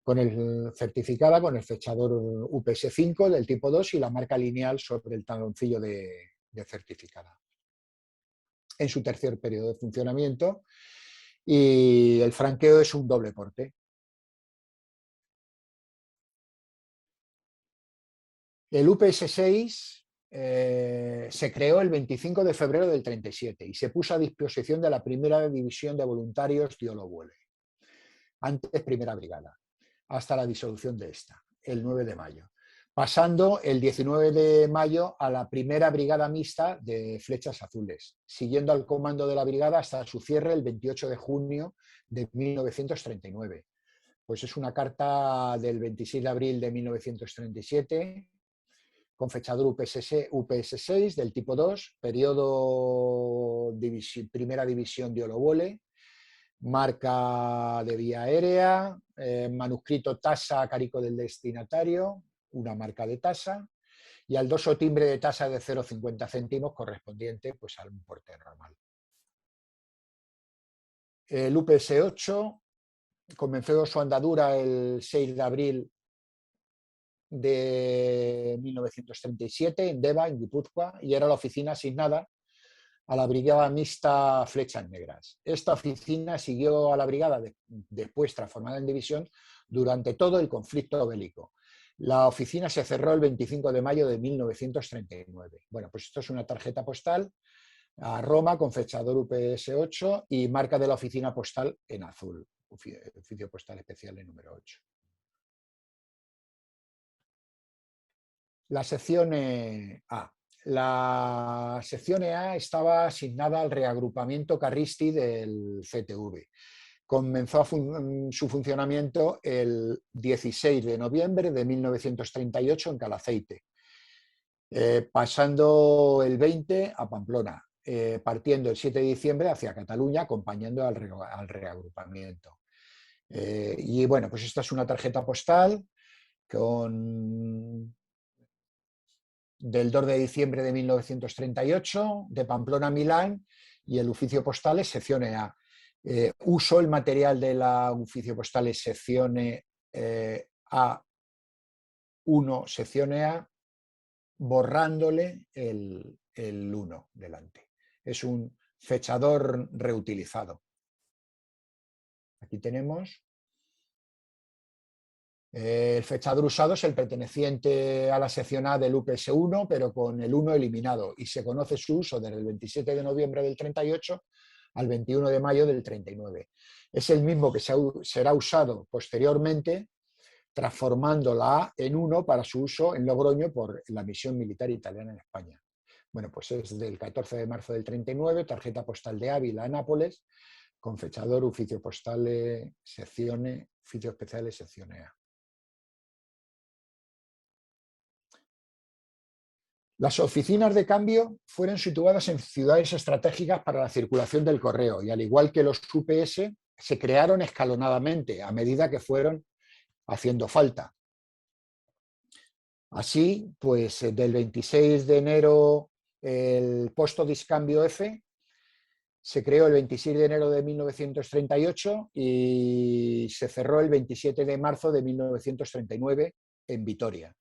con el fechador UPS5 del tipo 2 y la marca lineal sobre el taloncillo de certificada. En su tercer periodo de funcionamiento, y el franqueo es un doble porte. El UPS6 se creó el 25 de febrero del 37 y se puso a disposición de la primera división de voluntarios de Olovuele, antes primera brigada, hasta la disolución de esta, el 9 de mayo, pasando el 19 de mayo a la primera brigada mixta de Flechas Azules, siguiendo al comando de la brigada hasta su cierre el 28 de junio de 1939. Pues es una carta del 26 de abril de 1937, con fechador UPS6 del tipo 2, periodo primera división de Olovuele, marca de vía aérea, manuscrito tasa a carico del destinatario, una marca de tasa, y al doso timbre de tasa de 0,50 céntimos correspondiente pues, a un porte normal. El UPS8 comenzó su andadura el 6 de abril de 1937 en Deva, en Guipúzcoa, y era la oficina asignada a la brigada mixta Flechas Negras. Esta oficina siguió a la brigada después transformada en división durante todo el conflicto bélico. La oficina se cerró el 25 de mayo de 1939. Bueno, pues esto es una tarjeta postal a Roma con fechador UPS8 y marca de la oficina postal en azul, oficio postal especial el número 8. La sección A. La sección A estaba asignada al reagrupamiento Carristi del CTV. Comenzó su funcionamiento el 16 de noviembre de 1938 en Calaceite, pasando el 20 a Pamplona, partiendo el 7 de diciembre hacia Cataluña, acompañando al reagrupamiento. Y bueno, pues esta es una tarjeta postal del 2 de diciembre de 1938, de Pamplona a Milán, y el oficio postal es sección A. Uso el material de la oficio postal es sección A1, sección A, borrándole el 1 delante. Es un fechador reutilizado. Aquí tenemos. El fechador usado es el perteneciente a la sección A del UPS1, pero con el 1 eliminado, y se conoce su uso desde el 27 de noviembre del 38 al 21 de mayo del 39. Es el mismo que será usado posteriormente, transformando la A en 1 para su uso en Logroño por la misión militar italiana en España. Bueno, pues es del 14 de marzo del 39, tarjeta postal de Ávila a Nápoles, con fechador oficio postal sección oficio especial sección A. Las oficinas de cambio fueron situadas en ciudades estratégicas para la circulación del correo y, al igual que los UPS, se crearon escalonadamente a medida que fueron haciendo falta. Así, pues del 26 de enero el Posto Discambio F se creó el 26 de enero de 1938 y se cerró el 27 de marzo de 1939 en Vitoria.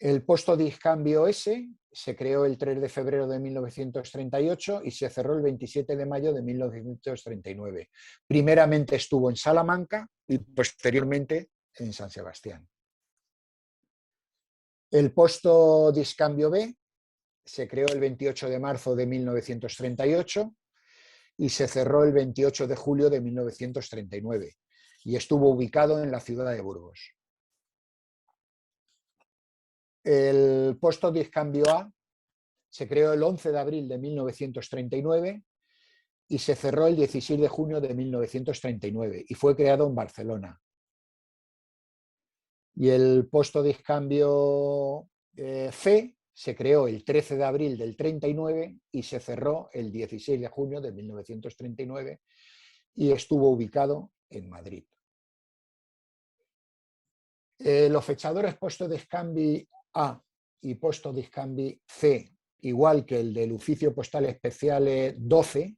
El puesto de cambio S se creó el 3 de febrero de 1938 y se cerró el 27 de mayo de 1939. Primeramente estuvo en Salamanca y posteriormente en San Sebastián. El puesto de cambio B se creó el 28 de marzo de 1938 y se cerró el 28 de julio de 1939 y estuvo ubicado en la ciudad de Burgos. El puesto de cambio A se creó el 11 de abril de 1939 y se cerró el 16 de junio de 1939 y fue creado en Barcelona. Y el puesto de cambio C se creó el 13 de abril del 39 y se cerró el 16 de junio de 1939 y estuvo ubicado en Madrid. Los fechadores puesto de cambio A y puesto de cambio C, igual que el del oficio postal especial 12,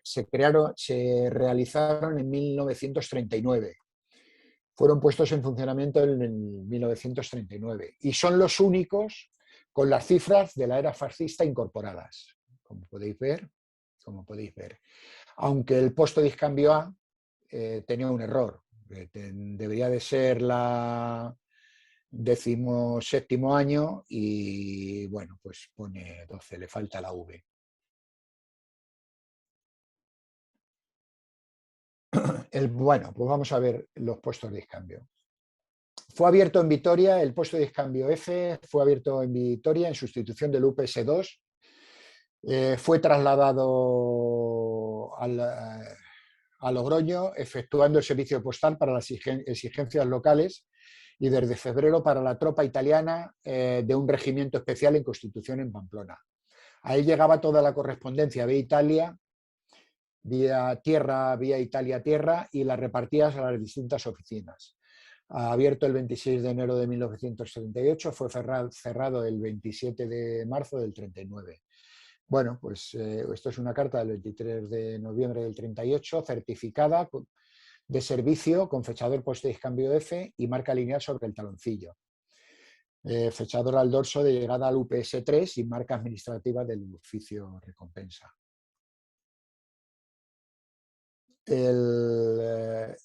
se realizaron en 1939. Fueron puestos en funcionamiento en 1939 y son los únicos con las cifras de la era fascista incorporadas, como podéis ver. Aunque el puesto de cambio A tenía un error. Debería de ser la 17º año y bueno, pues pone 12, le falta la V. Bueno, pues vamos a ver los puestos de cambio. Fue abierto en Vitoria, el puesto de cambio F fue abierto en Vitoria en sustitución del UPS-2. Fue trasladado a Logroño, efectuando el servicio postal para las exigencias locales y desde febrero para la tropa italiana de un regimiento especial en Constitución en Pamplona. Ahí llegaba toda la correspondencia vía Italia, vía tierra, vía Italia-tierra y las repartías a las distintas oficinas. Abierto el 26 de enero de 1938, fue cerrado el 27 de marzo del 39. Bueno, pues esto es una carta del 23 de noviembre del 38, certificada de servicio con fechador puesto de cambio F y marca lineal sobre el taloncillo. Fechador al dorso de llegada al UPS-3 y marca administrativa del oficio recompensa. El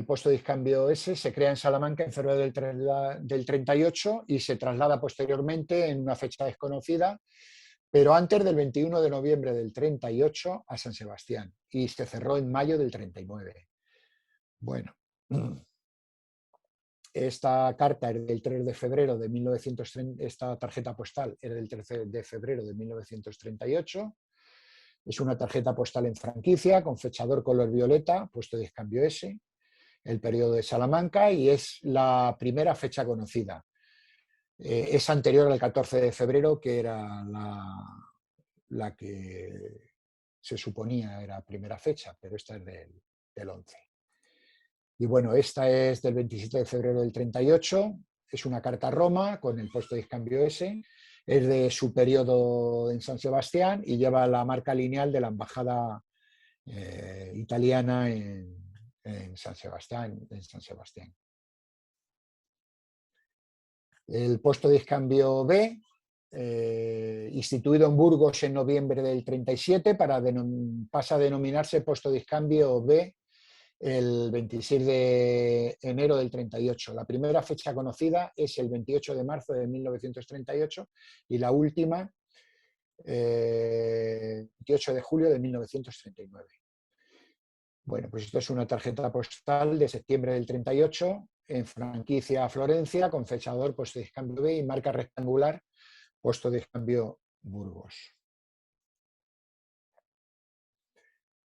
puesto de cambio S se crea en Salamanca en febrero del 38 y se traslada posteriormente en una fecha desconocida, pero antes del 21 de noviembre del 38 a San Sebastián y se cerró en mayo del 39. Bueno, esta carta es del 3 de febrero de 1930, esta tarjeta postal es del 13 de febrero de 1938. Es una tarjeta postal en franquicia con fechador color violeta, puesto de cambio S, el periodo de Salamanca y es la primera fecha conocida. Es anterior al 14 de febrero, que era la que se suponía era primera fecha, pero esta es del 11. Y bueno, esta es del 27 de febrero del 38, es una carta Roma con el puesto de cambio S, es de su periodo en San Sebastián y lleva la marca lineal de la embajada italiana en San Sebastián. El puesto de cambio B, instituido en Burgos en noviembre del 37, pasa a denominarse puesto de cambio B el 26 de enero del 38. La primera fecha conocida es el 28 de marzo de 1938 y la última 28 de julio de 1939. Bueno, pues esto es una tarjeta postal de septiembre del 38 en franquicia a Florencia con fechador puesto de cambio B y marca rectangular puesto de cambio Burgos.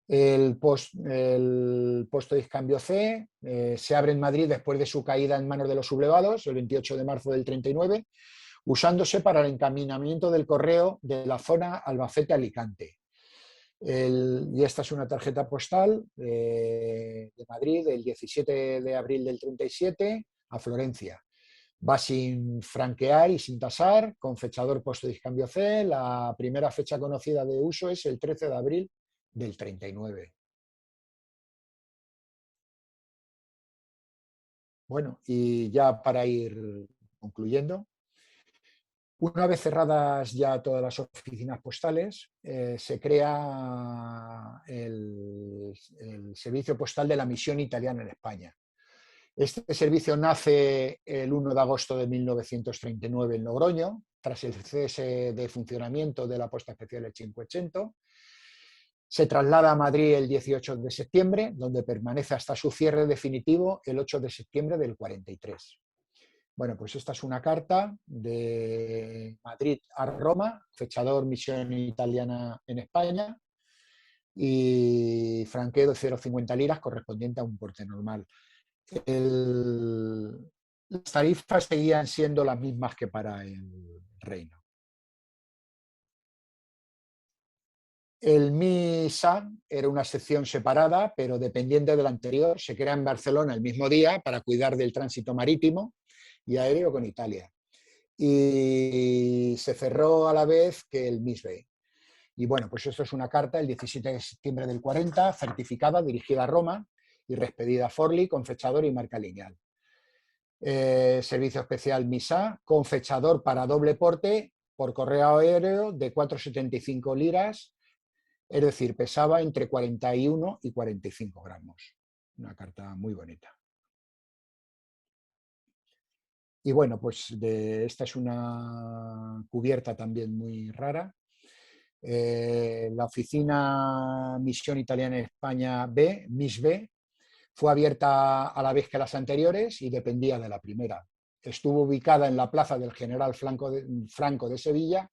El puesto de cambio C se abre en Madrid después de su caída en manos de los sublevados, el 28 de marzo del 39, usándose para el encaminamiento del correo de la zona Albacete-Alicante. Y esta es una tarjeta postal de Madrid del 17 de abril del 37 a Florencia. Va sin franquear y sin tasar, con fechador puesto de cambio C. La primera fecha conocida de uso es el 13 de abril del 39. Bueno, y ya para ir concluyendo, una vez cerradas ya todas las oficinas postales, se crea el servicio postal de la misión italiana en España. Este servicio nace el 1 de agosto de 1939 en Logroño, tras el cese de funcionamiento de la Posta Especial 580. Se traslada a Madrid el 18 de septiembre, donde permanece hasta su cierre definitivo el 8 de septiembre del 43. Bueno, pues esta es una carta de Madrid a Roma, fechador misión italiana en España, y franqueo de 0,50 liras correspondiente a un porte normal. Las tarifas seguían siendo las mismas que para el Reino. El MISA era una sección separada, pero dependiente de la anterior. Se crea en Barcelona el mismo día para cuidar del tránsito marítimo y aéreo con Italia. Y se cerró a la vez que el MISB. Y bueno, pues esto es una carta el 17 de septiembre del 40, certificada, dirigida a Roma y respedida a Forlì con fechador y marca lineal. Servicio especial MISA con fechador para doble porte por correo aéreo de 4,75 liras, es decir, pesaba entre 41 y 45 gramos. Una carta muy bonita. Y bueno, pues esta es una cubierta también muy rara. La oficina Misión Italiana en España B, MISB, fue abierta a la vez que las anteriores y dependía de la primera. Estuvo ubicada en la plaza del General Franco de Sevilla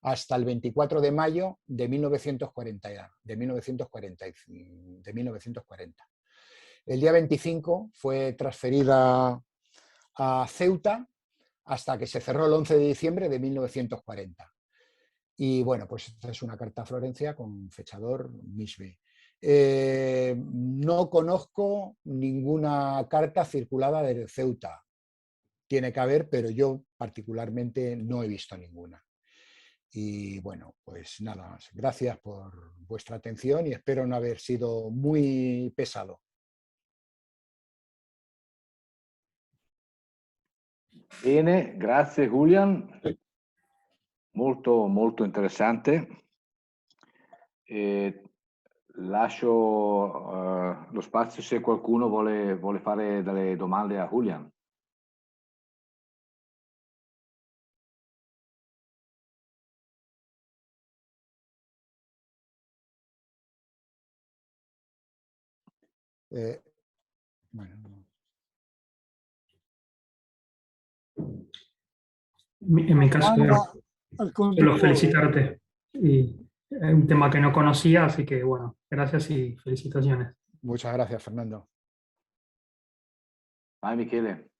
hasta el 24 de mayo de 1940. El día 25 fue transferida a Ceuta hasta que se cerró el 11 de diciembre de 1940. Y bueno, pues esta es una carta a Florencia con fechador MISB. No conozco ninguna carta circulada de Ceuta. Tiene que haber, pero yo particularmente no he visto ninguna. Y bueno, pues nada más. Gracias por vuestra atención y espero no haber sido muy pesado. Bene, grazie Julian, molto molto interessante. Lascio lo spazio se qualcuno vuole fare delle domande a Julian. Bueno. En mi caso, solo felicitarte. Y es un tema que no conocía, así que bueno, gracias y felicitaciones. Muchas gracias, Fernando. Vai Michele.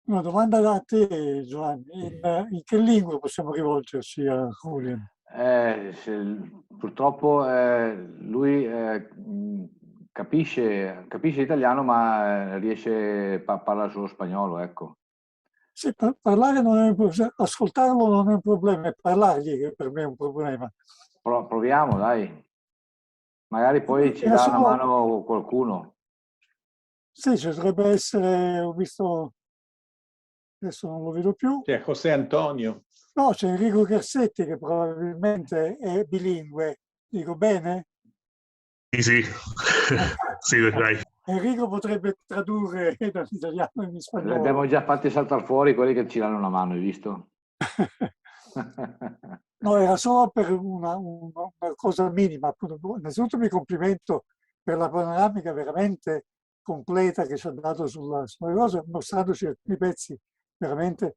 Una domanda da te, Giovanni. In che lingua possiamo rivolgerci a Julian? Purtroppo lui capisce l'italiano, ma riesce a parlare solo spagnolo, ecco. Sì, parlare non è un problema, ascoltarlo non è un problema, è parlargli che per me è un problema. Proviamo, dai. Magari poi ci dà una mano qualcuno. Sì, ci dovrebbe essere, ho visto, adesso non lo vedo più. C'è José Antonio. No, c'è Enrico Garsetti che probabilmente è bilingue. Dico bene? Sì. Sì, dai. Enrico potrebbe tradurre dall'italiano in spagnolo. Li abbiamo già fatti saltare fuori quelli che ci danno una mano, hai visto? No, era solo per una cosa minima. Appunto. Innanzitutto mi complimento per la panoramica veramente completa che ci ha dato sulla cosa, mostrandoci alcuni pezzi veramente,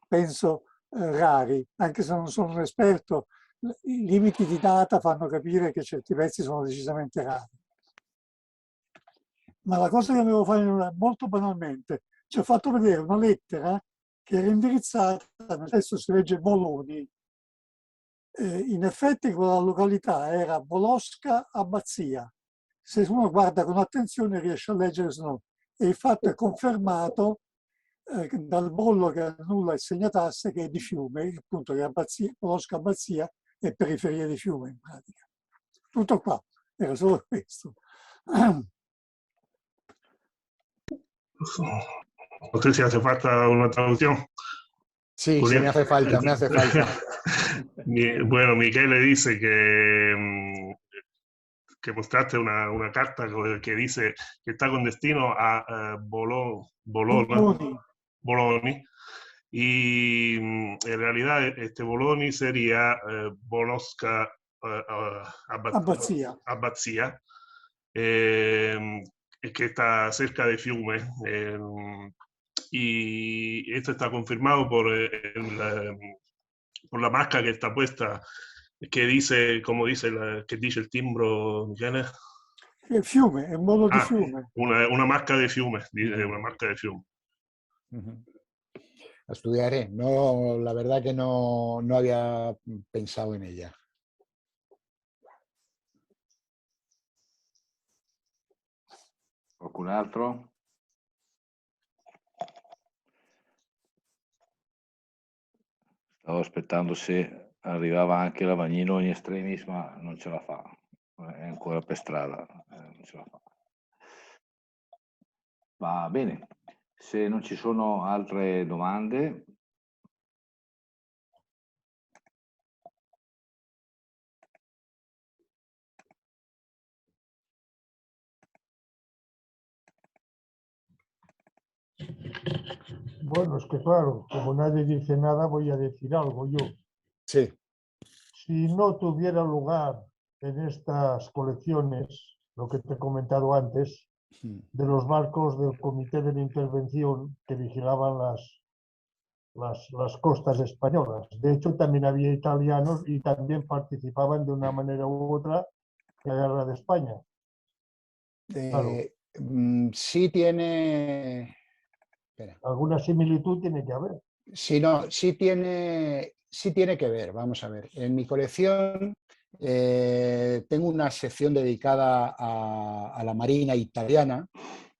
penso, rari. Anche se non sono un esperto, i limiti di data fanno capire che certi pezzi sono decisamente rari. Ma la cosa che avevo fatto molto banalmente, ci ha fatto vedere una lettera che era indirizzata, nel testo si legge Moloni. In effetti quella località era Bolosca Abbazia. Se uno guarda con attenzione riesce a leggere se no. E il fatto è confermato dal bollo che annulla il segnatasse, che è di Fiume, appunto che Bolosca Abbazia è periferia di Fiume in pratica. Tutto qua, era solo questo. No sé si hace falta una traducción. Sí, sí, me hace falta, me hace falta. Bueno, Michele dice que mostraste una carta que dice que está con destino a Bologna. Bologna. Y en realidad este Bologna sería Bolosca Abbazia. Abbazia, que está cerca de Fiume. Y esto está confirmado por la marca que está puesta, que dice, como dice, que dice il timbro, Michele? Il fiume, è un modo di fiume. Una marca de Fiume, una marca de Fiume. La estudiaré. No, la verdad que no había pensado en ella. Qualcun altro? Stavo aspettando se arrivava anche Lavagnino in extremis, ma non ce la fa. È ancora per strada, non ce la fa. Va bene. Se non ci sono altre domande, Bueno, es que claro, como nadie dice nada, voy a decir algo yo. Sí. Si no tuviera lugar en estas colecciones, lo que te he comentado antes, de los barcos del Comité de la Intervención que vigilaban las costas españolas. De hecho, también había italianos y también participaban de una manera u otra en la guerra de España. Claro. Sí tiene... Espera. Alguna similitud tiene que haber. Sí, no, sí tiene que ver. Vamos a ver. En mi colección tengo una sección dedicada a la Marina italiana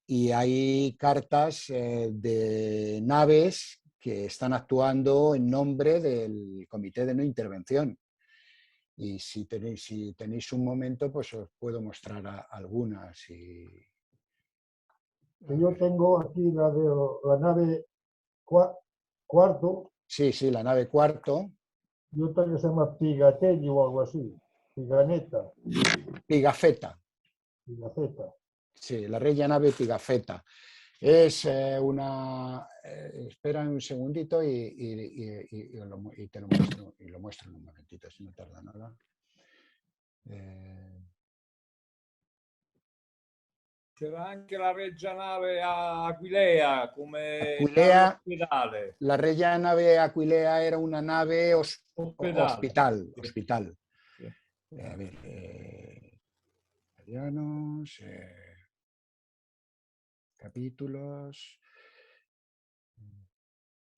y hay cartas de naves que están actuando en nombre del Comité de No Intervención. Y si tenéis un momento, pues os puedo mostrar algunas. Yo tengo aquí la nave Cuarto. Sí, la nave Cuarto. Y otra que se llama Pigatelli o algo así. Piganeta. Pigafetta. Pigafetta. Sí, la Regia Nave Pigafetta. Es una... espera un segundito y te lo muestro, y lo muestro en un momentito, si no tarda nada. C'era anche la Regia Nave Aquilea come Aquilea, ospedale. la Regia Nave Aquilea era una nave hospital. Sí. A ver, italianos, capítulos.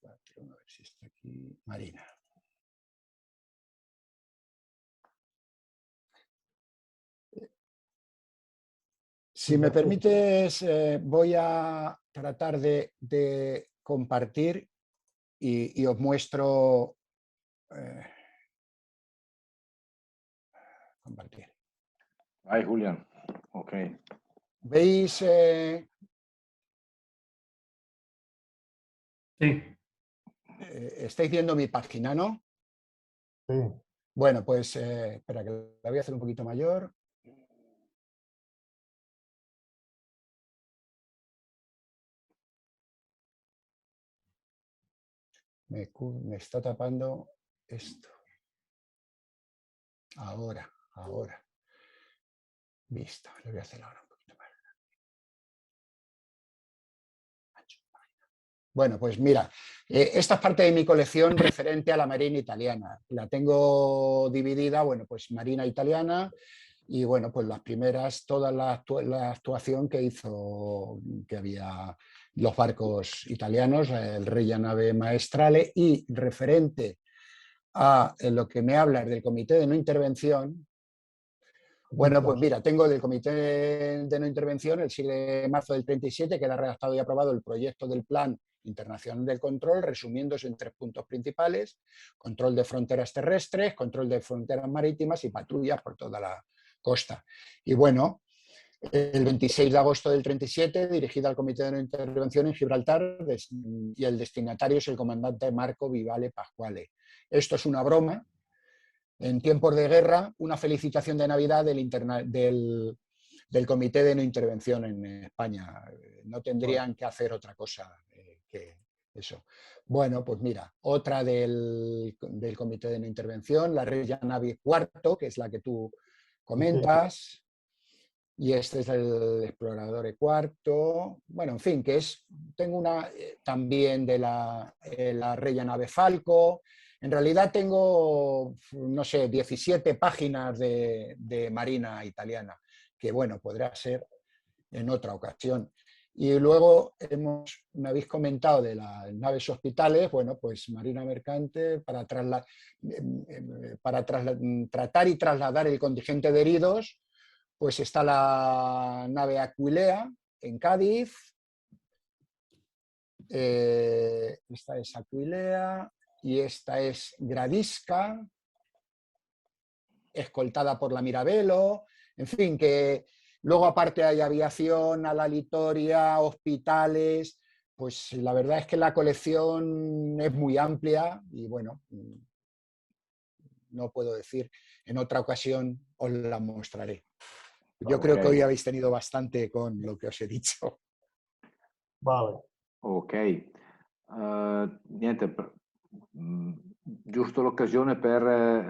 A ver si está aquí. Marina. Si me permites, voy a tratar de compartir y os muestro. Compartir. Vai, Julian. Ok. ¿Veis? Sí. Estáis viendo mi página, ¿no? Sí. Bueno, pues espera, que la voy a hacer un poquito mayor. Me está tapando esto. Ahora. Listo, lo voy a hacer ahora un poquito más. Bueno, pues mira, esta es parte de mi colección referente a la Marina italiana. La tengo dividida, bueno, pues Marina italiana y bueno, pues las primeras, toda la actuación que hizo, que había los barcos italianos, el Regia Nave Maestrale, y referente a lo que me hablas del Comité de No Intervención. Bueno, pues mira, tengo del Comité de No Intervención el 7 de marzo del 37, que era redactado y aprobado el proyecto del Plan Internacional del Control, resumiéndose en 3 puntos principales: control de fronteras terrestres, control de fronteras marítimas y patrullas por toda la costa. Y bueno, el 26 de agosto del 37, dirigida al Comité de No Intervención en Gibraltar, y el destinatario es el comandante Marco Vivale Pasquale. Esto es una broma. En tiempos de guerra, una felicitación de Navidad del Comité de No Intervención en España. No tendrían que hacer otra cosa que eso. Bueno, pues mira, otra del Comité de No Intervención, la Reykjavik IV, que es la que tú comentas, y este es el Explorador IV. Bueno, en fin, que es, tengo una también de la Reykjavik Falco. En realidad tengo, no sé, 17 páginas de Marina italiana, que bueno, podrá ser en otra ocasión. Y luego me habéis comentado de las naves hospitales, bueno, pues Marina Mercante para tratar y trasladar el contingente de heridos, pues está la nave Aquilea en Cádiz, esta es Aquilea y esta es Gradisca, escoltada por la Mirabello, en fin, que luego aparte hay aviación, ala Litoria, hospitales, pues la verdad es que la colección es muy amplia y bueno, no puedo decir, en otra ocasión os la mostraré. Yo creo que hoy habéis tenido bastante con lo que os he dicho. Vale. Ok. Niente, giusto l'occasione per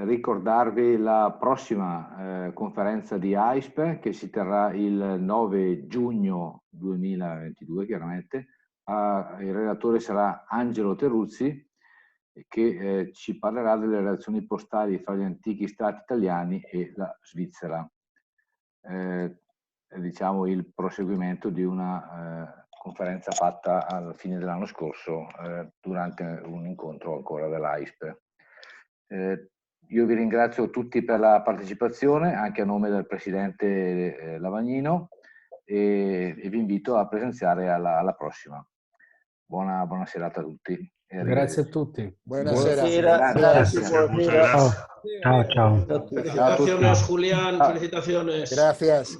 ricordarvi la prossima conferenza di AISP che si terrà il 9 giugno 2022, chiaramente. Il relatore sarà Angelo Teruzzi, che ci parlerà delle relazioni postali fra gli antichi stati italiani e la Svizzera. Diciamo il proseguimento di una conferenza fatta alla fine dell'anno scorso durante un incontro ancora dell'AISP. Io vi ringrazio tutti per la partecipazione, anche a nome del Presidente Lavagnino, e vi invito a presenziare alla prossima. Buona serata a tutti. Grazie a tutti. Buonasera. Gracias, muchas gracias. Chao, chao. Felicitaciones, Julián, felicitaciones. Gracias.